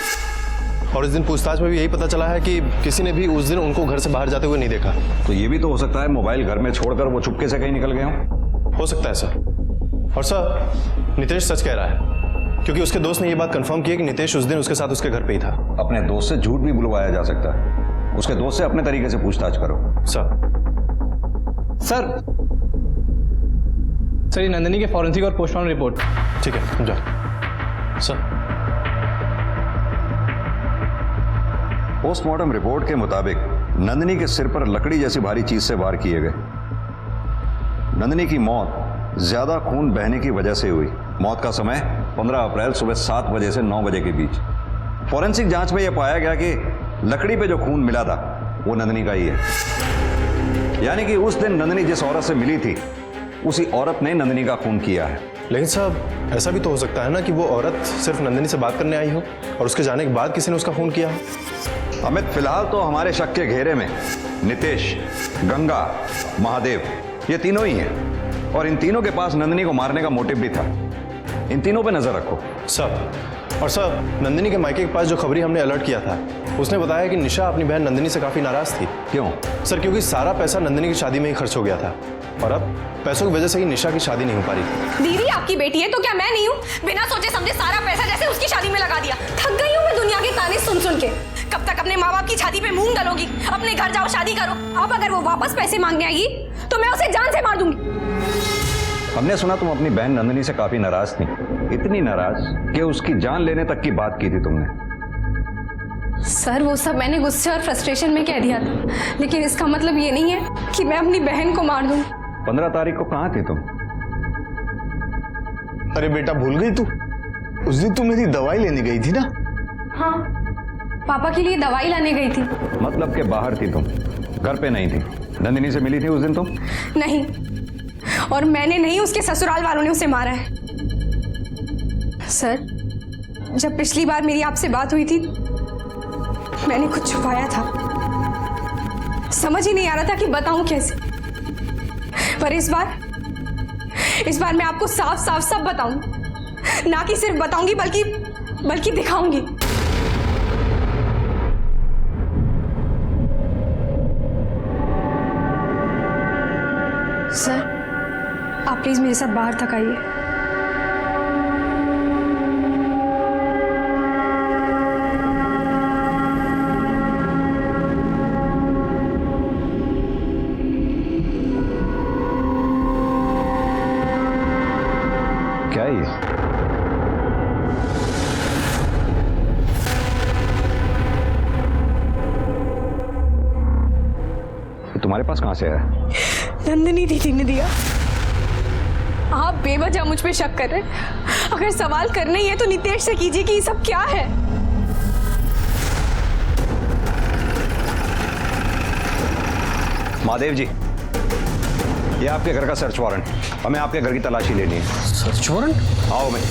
और इस दिन पूछताछ में भी यही पता चला है कि किसी ने भी उस दिन उनको घर से बाहर जाते हुए नहीं देखा। तो ये भी तो हो सकता है मोबाइल घर में छोड़कर वो चुपके से कहीं निकल गए हों। हो सकता है सर। और सर नितेश सच कह रहा है क्योंकि उसके दोस्त ने ये बात कंफर्म की है कि नितेश उस दिन उसके साथ उसके घर पे ही था। अपने दोस्त से झूठ भी बुलवाया जा सकता है, उसके दोस्त से अपने तरीके से पूछताछ करो। सर ये नंदिनी के फॉरेंसिक और पोस्टमार्टम रिपोर्ट। ठीक है जाओ सर। पोस्टमार्टम रिपोर्ट के मुताबिक नंदिनी के सिर पर लकड़ी जैसी भारी चीज से वार किए गए। नंदिनी की मौत ज्यादा खून बहने की वजह से हुई। मौत का समय 15 अप्रैल सुबह 7 बजे से 9 बजे के बीच। फॉरेंसिक जांच में यह पाया गया कि लकड़ी पे जो खून मिला था वो नंदिनी का ही है, यानी कि उस दिन नंदिनी जिस औरत से मिली थी उसी औरत ने नंदिनी का खून किया है। लेकिन साहब ऐसा भी तो हो सकता है ना कि वो औरत सिर्फ नंदिनी से बात करने आई हो और उसके जाने के बाद किसी ने उसका खून किया हो। अमित, फिलहाल तो हमारे शक के घेरे में नितेश, गंगा, महादेव ये तीनों ही हैं और इन तीनों के पास नंदिनी को मारने का मोटिव भी था। इन तीनों पे नजर रखो। सब और सब नंदिनी के मायके के पास जो खबरी हमने अलर्ट किया था उसने बताया कि निशा अपनी बहन नंदिनी से काफी नाराज थी। क्यों? सर क्योंकि सारा पैसा नंदिनी की शादी में ही खर्च हो गया था और अब पैसों की वजह से ही निशा की शादी नहीं हो पा रही थी। दीदी आपकी बेटी है तो क्या मैं नहीं हूँ? बिना सोचे समझे सारा पैसा जैसे उसकी शादी में लगा दिया। थक गई हूँ मैं दुनिया के ताने सुन सुन के। कब तक अपने माँ बाप की छाती पे मूंग डालोगी? अपने घर जाओ शादी करो। अब अगर वो वापस पैसे मांगने आएगी तो मैं उसे जान से मार दूंगी। हमने सुना तुम अपनी बहन नंदिनी से काफी नाराज थी, इतनी नाराज कि उसकी जान लेने तक की बात की थी तुमने। सर वो सब मैंने गुस्से और फ्रस्ट्रेशन में कह दिया था, लेकिन इसका मतलब ये नहीं है कि मैं अपनी बहन को मार दूं। 15 तारीख को कहाँ थी तुम? अरे बेटा भूल गई तू? उस दिन तू मेरी दवाई लेने गई थी ना? हाँ, पापा के लिए दवाई लाने गई थी। मतलब के बाहर थी तुम, घर पे नहीं थी। नंदिनी से मिली थी उस दिन तुम? नहीं, और मैंने नहीं, उसके ससुराल वालों ने उसे मारा है। सर जब पिछली बार मेरी आपसे बात हुई थी मैंने कुछ छुपाया था, समझ ही नहीं आ रहा था कि बताऊं कैसे। पर इस बार मैं आपको साफ साफ सब बताऊं, ना कि सिर्फ बताऊंगी बल्कि दिखाऊंगी। सर आप प्लीज मेरे साथ बाहर तक आइए। क्या है ये? तुम्हारे पास कहां से आया? नंदिनी दीदी ने दिया। आप बेवजह मुझ पे शक कर रहे हैं। अगर सवाल करना ही है तो नितेश से कीजिए कि ये सब क्या है। महादेव जी, ये आपके घर का सर्च वारंट, हमें आपके घर की तलाशी लेनी है। Search warrant? आओ मैं।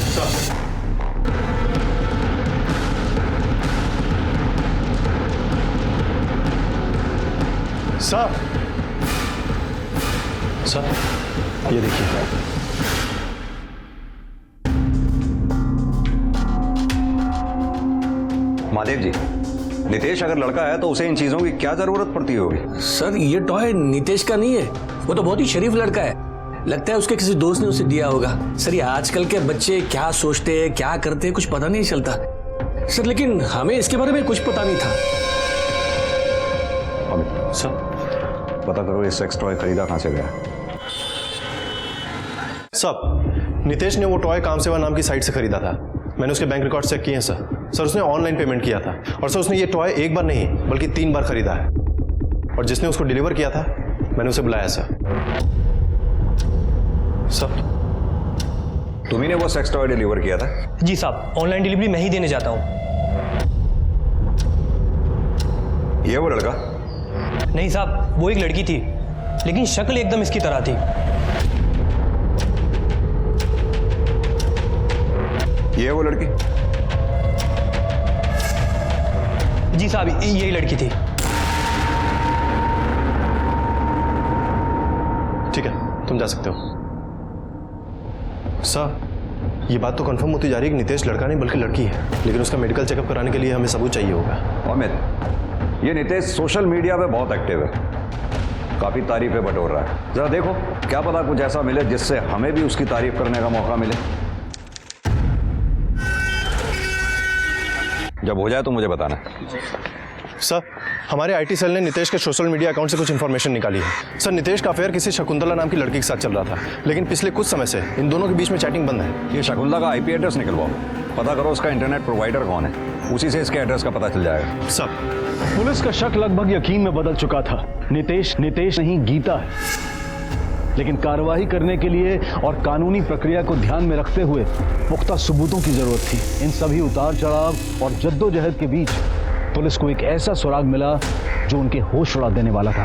सर ये देखिए। महादेव जी, नितेश अगर लड़का है तो उसे इन चीजों की क्या जरूरत पड़ती होगी? सर ये टॉय नितेश का नहीं है, वो तो बहुत ही शरीफ लड़का है। लगता है उसके किसी दोस्त ने उसे दिया होगा। सर ये आजकल के बच्चे क्या सोचते हैं क्या करते हैं कुछ पता नहीं चलता सर, लेकिन हमें इसके बारे में कुछ पता नहीं था। अमित सर पता करो ये सेक्स टॉय खरीदा कहां से गया? सब नितेश ने वो टॉय कामसेवा नाम की साइट से खरीदा था। मैंने उसके बैंक रिकॉर्ड चेक किए हैं सर। सर उसने ऑनलाइन पेमेंट किया था और सर उसने ये टॉय एक बार नहीं बल्कि 3 बार खरीदा है और जिसने उसको डिलीवर किया था मैंने उसे बुलाया सर। सर तुम्ही ने वो सेक्स टॉय डिलीवर किया था? जी साहब, ऑनलाइन डिलीवरी मैं ही देने जाता हूँ। ये वो लड़का? नहीं साहब, वो एक लड़की थी लेकिन शक्ल एकदम इसकी तरह थी। ये वो लड़की? जी साहब, यही लड़की थी। ठीक है, तुम जा सकते हो। सर, ये बात तो कंफर्म होती जा रही है कि नितेश लड़का नहीं बल्कि लड़की है, लेकिन उसका मेडिकल चेकअप कराने के लिए हमें सबूत चाहिए होगा। अमित, ये नितेश सोशल मीडिया पे बहुत एक्टिव है, काफी तारीफें बटोर रहा है। जरा देखो, क्या पता कुछ ऐसा मिले जिससे हमें भी उसकी तारीफ करने का मौका मिले। जब हो जाए तो मुझे बताना। सर, हमारे आईटी सेल ने नितेश के सोशल मीडिया अकाउंट से कुछ इन्फॉर्मेशन निकाली है। सर, नितेश का अफेयर किसी शकुंतला नाम की लड़की के साथ चल रहा था, लेकिन पिछले कुछ समय से इन दोनों के बीच में चैटिंग बंद है। ये शकुंतला का आईपी एड्रेस निकलवाओ, पता करो उसका इंटरनेट प्रोवाइडर कौन है, उसी से इसके एड्रेस का पता चल जाएगा। सर, पुलिस का शक लगभग यकीन में बदल चुका था। नितेश नहीं गीता है, लेकिन कार्रवाई करने के लिए और कानूनी प्रक्रिया को ध्यान में रखते हुए पुख्ता सबूतों की जरूरत थी। इन सभी उतार चढ़ाव और जद्दोजहद के बीच पुलिस को एक ऐसा सुराग मिला जो उनके होश उड़ा देने वाला था।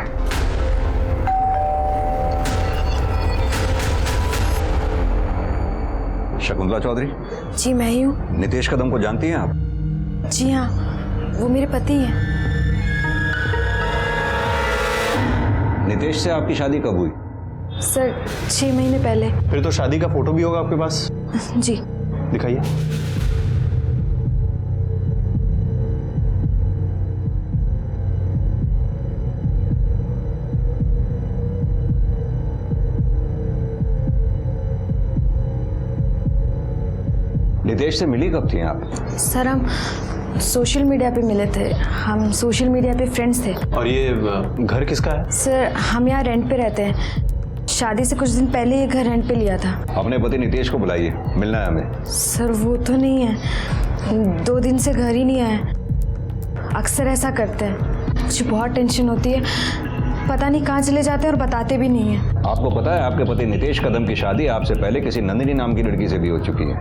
शकुंतला चौधरी? जी मैं ही हूँ। नितेश कदम को जानती हैं आप? जी हाँ, वो मेरे पति हैं। नितेश से आपकी शादी कब हुई? सर 6 महीने पहले। फिर तो शादी का फोटो भी होगा आपके पास? जी। दिखाइए। नितेश से मिली कब थी आप? सर हम सोशल मीडिया पे मिले थे, हम सोशल मीडिया पे फ्रेंड्स थे। और ये घर किसका है? सर हम यहाँ रेंट पे रहते हैं, शादी से कुछ दिन पहले ये घर रेंट पे लिया था। अपने पति नितेश को बुलाइए, मिलना है हमें। सर वो तो नहीं है, 2 दिन से घर ही नहीं आए। अक्सर ऐसा करते हैं, मुझे बहुत टेंशन होती है, पता नहीं कहाँ चले जाते हैं और बताते भी नहीं है। आपको पता है आपके पति नितेश कदम की शादी आपसे पहले किसी नंदिनी नाम की लड़की से भी हो चुकी है?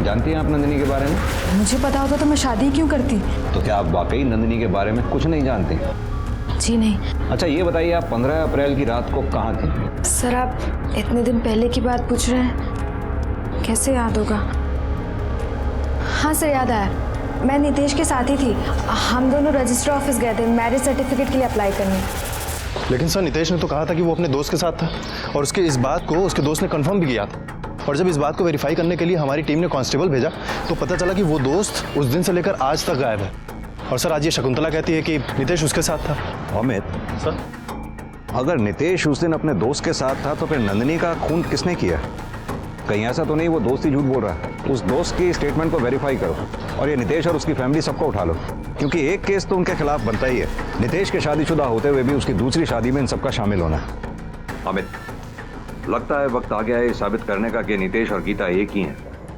जानती हैं आप नंदिनी के बारे में? मुझे पता होता तो मैं शादी क्यों करती। तो क्या आप वाकई नंदिनी के बारे में कुछ नहीं जानती? जी नहीं। अच्छा ये बताइए, आप 15 अप्रैल की रात को कहाँ थी? सर आप इतने दिन पहले की बात पूछ रहे हैं, कैसे याद होगा? हाँ सर याद आया, मैं नितेश के साथ ही थी। हम दोनों रजिस्टर ऑफिस गए थे मैरिज सर्टिफिकेट के लिए अप्लाई करने। लेकिन सर नितेश ने तो कहा था कि वो अपने दोस्त के साथ था, और उसके इस बात को उसके दोस्त ने कंफर्म भी किया था। और जब इस बात को वेरीफाई करने के लिए हमारी टीम ने कांस्टेबल भेजा तो पता चला कि वो दोस्त उस दिन से लेकर आज तक गायब है। और सर आज ये शकुंतला कहती है कि नितेश उसके साथ था। अमित सर, अगर नितेश उस दिन अपने दोस्त के साथ था तो फिर नंदिनी का खून किसने किया? कहीं ऐसा तो नहीं वो दोस्त ही झूठ बोल रहा है? उस दोस्त की स्टेटमेंट को वेरीफाई करो और ये नितेश और उसकी फैमिली सबको उठा लो, क्योंकि एक केस तो उनके खिलाफ बनता ही है। नितेश के शादीशुदा होते हुए भी उसकी दूसरी शादी में इन सबका शामिल होना है। अमित, लगता है वक्त आ गया है साबित करने का कि नितेश और गीता एक ही हैं।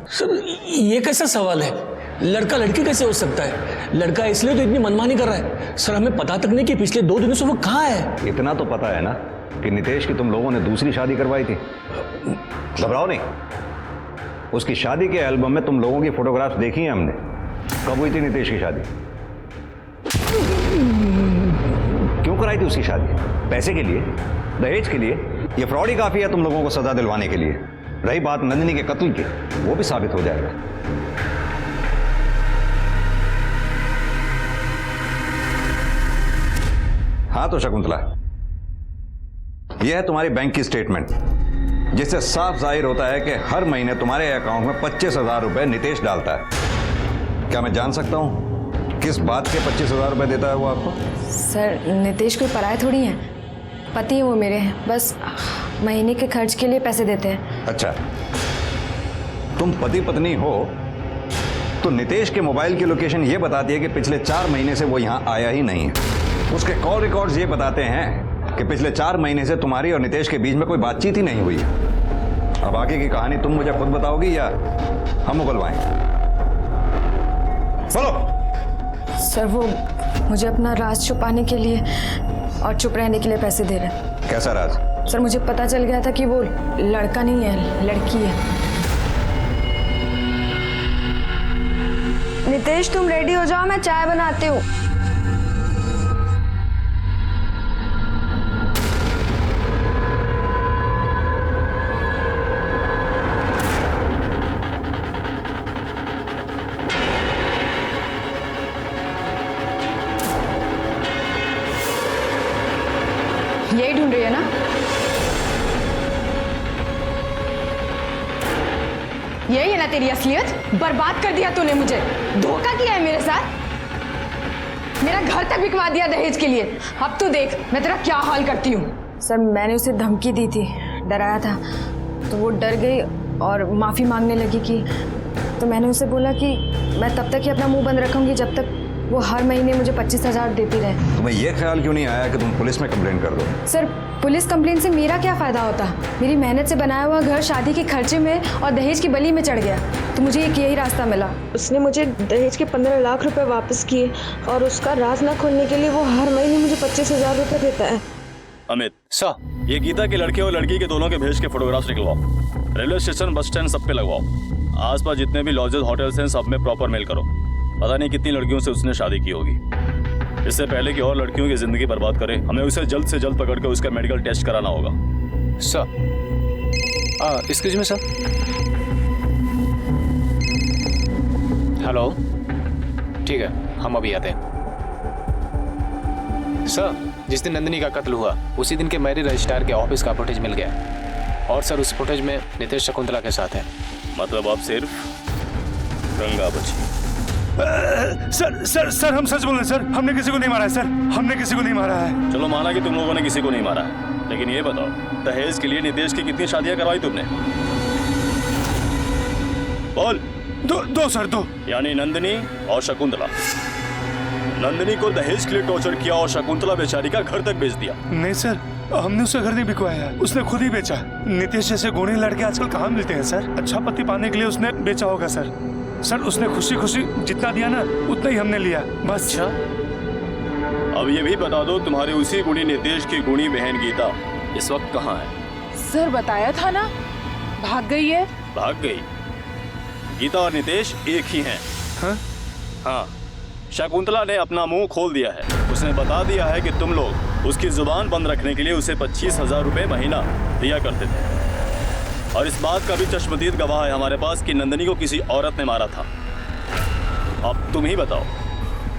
सर ये कैसा सवाल है? लड़का लड़की कैसे हो सकता है? लड़का इसलिए तो इतनी मनमानी कर रहा है। सर हमें पता तक नहीं कि पिछले 2 दिनों से वो कहाँ है। इतना तो पता है ना कि नितेश की तुम लोगों ने दूसरी शादी करवाई थी। घबराओ नहीं, उसकी शादी के एल्बम में तुम लोगों की फोटोग्राफ्स देखी हैं हमने। कब हुई थी नितेश की शादी? क्यों कराई थी उसकी शादी? पैसे के लिए? दहेज के लिए? ये फ्रॉड ही काफी है तुम लोगों को सजा दिलवाने के लिए। रही बात नंदिनी के कत्ल की, वो भी साबित हो जाएगा। हाँ तो शकुंतला, यह है तुम्हारी बैंक की स्टेटमेंट, जिससे साफ जाहिर होता है कि हर महीने तुम्हारे अकाउंट में 25,000 रुपए नितेश डालता है। क्या मैं जान सकता हूं किस बात के 25,000 रुपए देता है वो आपको? सर नितेश कोई पराये थोड़ी है, पति है वो मेरे, बस महीने के खर्च के लिए पैसे देते हैं। अच्छा, तुम पति पत्नी हो तो नितेश के मोबाइल की लोकेशन ये बताती है कि पिछले 4 महीने से वो यहाँ आया ही नहीं है। उसके कॉल रिकॉर्ड्स ये बताते हैं कि पिछले 4 महीने से तुम्हारी और नितेश के बीच में कोई बातचीत ही नहीं हुई है। अब आगे की कहानी तुम मुझे खुद बताओगी या हम उगलवाएं? बोलो। सर वो मुझे अपना राज छुपाने के लिए और चुप रहने के लिए पैसे दे रहे हैं। कैसा राज? सर मुझे पता चल गया था कि वो लड़का नहीं है, लड़की है। नितेश तुम रेडी हो जाओ, मैं चाय बनाती हूँ। यही ढूंढ रही है ना? यही है ना तेरी असलियत? बर्बाद कर दिया तूने मुझे, धोखा किया है मेरे साथ, मेरा घर तक बिकवा दिया दहेज के लिए। अब तू देख मैं तेरा क्या हाल करती हूँ। सर मैंने उसे धमकी दी थी, डराया था, तो वो डर गई और माफ़ी मांगने लगी कि तो मैंने उसे बोला कि मैं तब तक ही अपना मुंह बंद रखूंगी जब तक वो हर महीने मुझे 25,000 देती रहे। तुम्हें यह ख्याल क्यों नहीं आया कि तुम पुलिस में कंप्लेंट कर दो? सर पुलिस कंप्लेंट से मेरा क्या फ़ायदा होता? मेरी मेहनत से बनाया हुआ घर शादी के खर्चे में और दहेज की बली में चढ़ गया, तो मुझे एक यही रास्ता मिला। उसने मुझे दहेज के 15 लाख रुपए वापस किए और उसका राज न खोलने के लिए वो हर महीने मुझे 25,000 रुपये देता है। अमित सर, ये गीता के लड़के और लड़की के दोनों के भेज के फोटोग्राफ्स निकलवाओ, रेलवे स्टेशन, बस स्टैंड सब पे लगवाओ। आसपास जितने भी लॉजेस होटल्स हैं सब में प्रॉपर मेल करो। पता नहीं कितनी लड़कियों से उसने शादी की होगी। इससे पहले कि और लड़कियों की जिंदगी बर्बाद करे, हमें उसे जल्द से जल्द पकड़ कर उसका मेडिकल टेस्ट कराना होगा। Sir, excuse me sir. Hello, ठीक है, हम अभी आते हैं। सर, जिस दिन नंदिनी का कत्ल हुआ उसी दिन के मैरिज रजिस्ट्रार के ऑफिस का फुटेज मिल गया और सर उस फुटेज में नितेश शकुंतला के साथ है। मतलब अब सिर्फ गंगा बची। सर हम सच बोल रहे हैं सर, हमने किसी को नहीं मारा है सर, हमने किसी को नहीं मारा है। चलो माना कि तुम लोगों ने किसी को नहीं मारा है, लेकिन ये बताओ दहेज के लिए नितेश की कितनी शादियां करवाई तुमने? बोल। दो सर, दो। यानी नंदिनी और शकुंतला। नंदिनी को दहेज के लिए टॉर्चर किया और शकुंतला बेचारी का घर तक बेच दिया। नहीं सर, हमने उसका घर नहीं बिकवाया, उसने खुद ही बेचा। नितेश जैसे गुणी लड़के आजकल कहाँ मिलते हैं सर? अच्छा पति पाने के लिए उसने बेचा होगा सर। सर उसने खुशी खुशी जितना दिया ना उतना ही हमने लिया, बस। अच्छा, अब ये भी बता दो तुम्हारे उसी गुणी नितेश की गुणी बहन गीता इस वक्त कहाँ है? सर बताया था ना, भाग गई है। भाग गई? गीता और नितेश एक ही हैं। हाँ, शकुंतला ने अपना मुंह खोल दिया है। उसने बता दिया है कि तुम लोग उसकी जुबान बंद रखने के लिए उसे 25,000 रुपए महीना दिया करते थे। और इस बात का भी चश्मदीद गवाह है हमारे पास कि नंदिनी को किसी औरत ने मारा था। अब तुम ही बताओ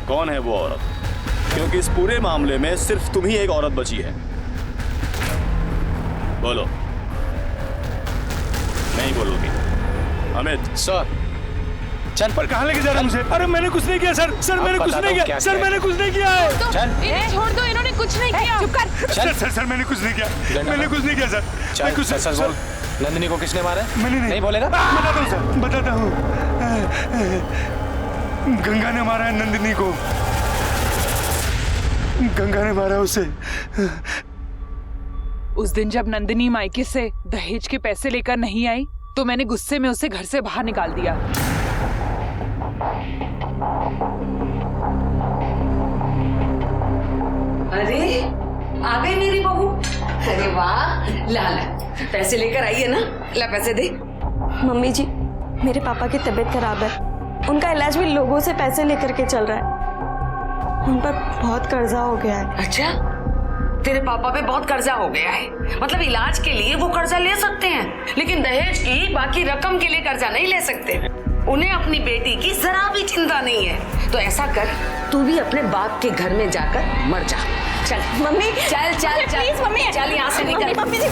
कौन है वो औरत, क्योंकि इस पूरे मामले में सिर्फ तुम ही एक औरत बची है। बोलो। नहीं बोलोगी? अमित। सर चल, पर कहाँ लेके जा रहा है मुझे? अरे मैंने कुछ नहीं किया सर, मैंने कुछ नहीं किया सर, मैंने कुछ नहीं किया है। इन्हें छोड़ दो, इन्होंने कुछ नहीं किया। चुप कर। सर मैंने कुछ नहीं किया, मैंने कुछ नहीं किया सर। सर बोल, नंदिनी को किसने मारा? मैंने नहीं बोलेगा? बताता हूँ सर, बताता हूँ। गंगा ने मारा है नंदिनी को, गंगा ने मारा उसे। उस दिन जब नंदिनी मायके से दहेज के पैसे लेकर नहीं आई तो मैंने गुस्से में उसे घर से बाहर निकाल दिया। अरे आ गई मेरी बहू। अरे वाह, ला पैसे लेकर आई है ना, ला पैसे दे। मम्मी जी, मेरे पापा की तबीयत खराब है, उनका इलाज भी लोगों से पैसे लेकर के चल रहा है, उन पर बहुत कर्जा हो गया है। अच्छा, तेरे पापा पे बहुत कर्जा हो गया है? मतलब इलाज के लिए वो कर्जा ले सकते हैं, लेकिन दहेज की बाकी रकम के लिए कर्जा नहीं ले सकते। उन्हें अपनी बेटी की जरा भी चिंता नहीं है। तो ऐसा कर, तू भी अपने बाप के घर में जाकर मर जा। चल मम्मी, चल चल चल, प्लीज मम्मी, चल यहाँ से निकल। मम्मी जी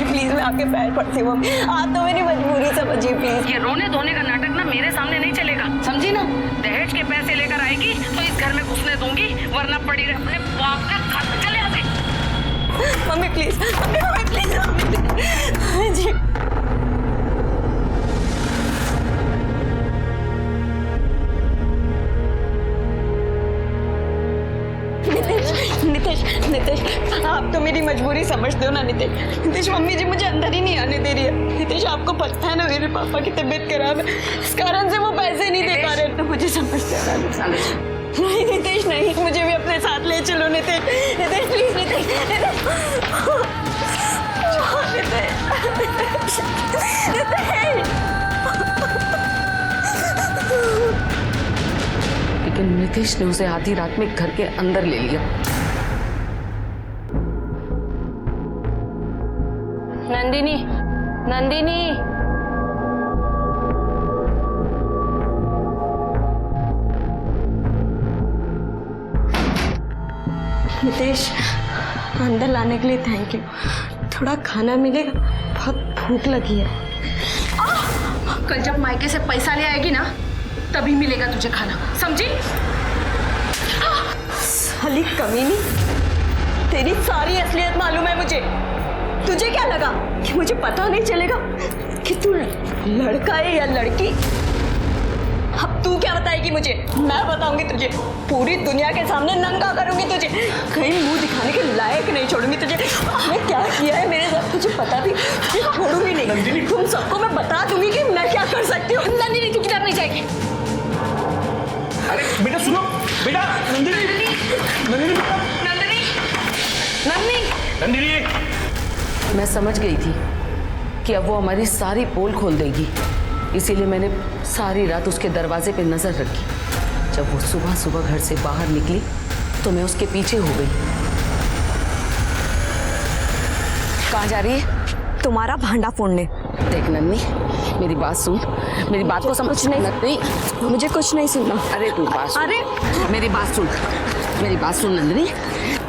प्लीज, मैं आपके पैर पड़ती हूँ मम्मी, आप तो मेरी मजबूरी समझिए प्लीज। ये रोने धोने का नाटक ना मेरे सामने नहीं चलेगा, समझी ना? दहेज के पैसे लेकर आएगी तो इस घर में घुसने दूंगी, वरना पड़ी रहे अपने बाप का खत। चले यहाँ से। Mummy please, mummy please, mummy ji. Nitesh, आप तो मेरी मजबूरी समझते हो ना नितेश। मम्मी जी मुझे अंदर ही नहीं आने दे रही है। नितेश, आपको पता है ना मेरे पापा की तबीयत खराब है, इस कारण से वो पैसे नहीं दे पा रहे, तो मुझे समझते हो ना। नहीं नितेश नहीं, मुझे भी अपने साथ ले चलो नितेश प्लीज, नितेश। लेकिन नितेश ने उसे आधी रात में घर के अंदर ले लिया। नंदिनी, नितेश, अंदर लाने के लिए थैंक यू। थोड़ा खाना मिलेगा, बहुत भूख लगी है। कल जब मायके से पैसा ले आएगी ना, तभी मिलेगा तुझे खाना, समझी? साली कमीनी, तेरी सारी असलियत मालूम है मुझे। तुझे क्या लगा कि मुझे पता नहीं चलेगा कि तू लड़का है या लड़की? अब तू क्या बताएगी मुझे? मैं बताऊंगी तुझे, पूरी दुनिया के सामने नंगा करूंगी तुझे, कहीं मुंह दिखाने के लायक नहीं छोड़ूंगी तुझे। मैं क्या किया है मेरे साथ तुझे पता भी छोड़ूंगी नहीं। तुम सबको मैं बता दूंगी कि मैं क्या कर सकती हूँ। नंदिनी तू किधर नहीं जाएगी? अरे बेटा सुनो, बेटा नंदिनी, नंदिनी, नंदिनी, नंदिनी, नंदिनी। मैं समझ गई थी कि अब वो हमारी सारी पोल खोल देगी, इसीलिए मैंने सारी रात उसके दरवाजे पे नजर रखी। जब वो सुबह सुबह घर से बाहर निकली तो मैं उसके पीछे हो गई। कहाँ जा रही है? तुम्हारा भांडा फोड़ने। देख नन्नी, मेरी बात सुन, मेरी बात को समझ। नहीं, मुझे कुछ नहीं सुनना। अरे तू बात सुन। अरे मेरी बात सुन, मेरी बात सुन नंदिनी,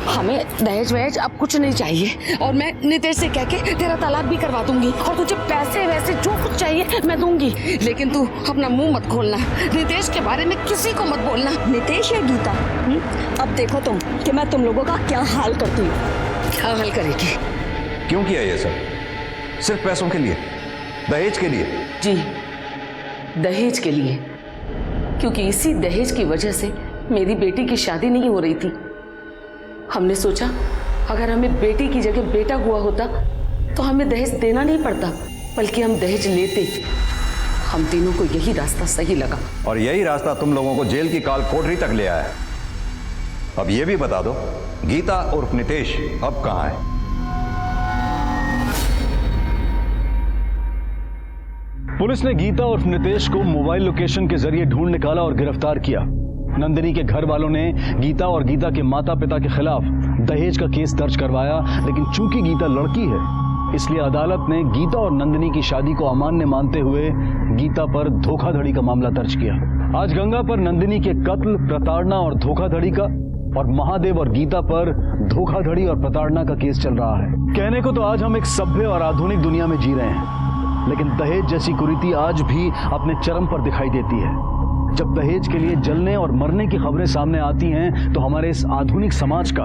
हमें दहेज वहेज अब कुछ नहीं चाहिए, और मैं नितेश से कह के तेरा तलाक भी करवा दूंगी, और तुझे पैसे वैसे जो कुछ चाहिए मैं दूंगी, लेकिन तू अपना मुंह मत खोलना, नितेश के बारे में किसी को मत बोलना। नितेश या गीता? अब देखो तुम कि मैं तुम लोगों का क्या हाल करती हूँ। क्या हाल करेगी? क्यों किया ये सब? सिर्फ पैसों के लिए, दहेज के लिए? जी, दहेज के लिए, क्योंकि इसी दहेज की वजह से मेरी बेटी की शादी नहीं हो रही थी। हमने सोचा अगर हमें बेटी की जगह बेटा हुआ होता तो हमें दहेज देना नहीं पड़ता, बल्कि हम दहेज लेते। हम तीनों को यही रास्ता सही लगा, और यही रास्ता तुम लोगों को जेल की काल कोठरी तक ले आया। अब ये भी बता दो, गीता उर्फ नितेश अब कहाँ है? पुलिस ने गीता उर्फ नितेश को मोबाइल लोकेशन के जरिए ढूंढ निकाला और गिरफ्तार किया। नंदिनी के घर वालों ने गीता और गीता के माता पिता के खिलाफ दहेज का केस दर्ज करवाया, लेकिन चूंकि गीता लड़की है इसलिए अदालत ने गीता और नंदिनी की शादी को अमान्य मानते हुए गीता पर धोखाधड़ी का मामला दर्ज किया। आज गंगा पर नंदिनी के कत्ल, प्रताड़ना और धोखाधड़ी का, और महादेव और गीता पर धोखाधड़ी और प्रताड़ना का केस चल रहा है। कहने को तो आज हम एक सभ्य और आधुनिक दुनिया में जी रहे हैं, लेकिन दहेज जैसी कुरीति आज भी अपने चरम पर दिखाई देती है। जब दहेज के लिए जलने और मरने की खबरें सामने आती हैं तो हमारे इस आधुनिक समाज का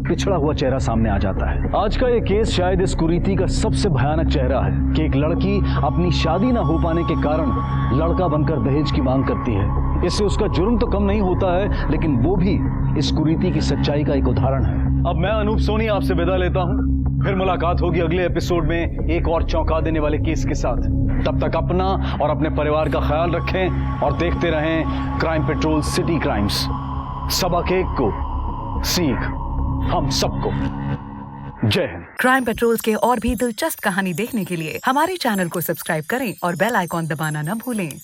पिछड़ा हुआ चेहरा सामने आ जाता है। आज का ये केस शायद इस कुरीति का सबसे भयानक चेहरा है कि एक लड़की अपनी शादी ना हो पाने के कारण लड़का बनकर दहेज की मांग करती है। इससे उसका जुर्म तो कम नहीं होता है, लेकिन वो भी इस कुरीति की सच्चाई का एक उदाहरण है। अब मैं अनूप सोनी आपसे विदा लेता हूँ, फिर मुलाकात होगी अगले एपिसोड में एक और चौंका देने वाले केस के साथ। तब तक अपना और अपने परिवार का ख्याल रखें और देखते रहें क्राइम पेट्रोल सिटी क्राइम्स। सबक एक को सीख हम सबको। जय हिंद। क्राइम पेट्रोल के और भी दिलचस्प कहानी देखने के लिए हमारे चैनल को सब्सक्राइब करें और बेल आइकॉन दबाना न भूलें।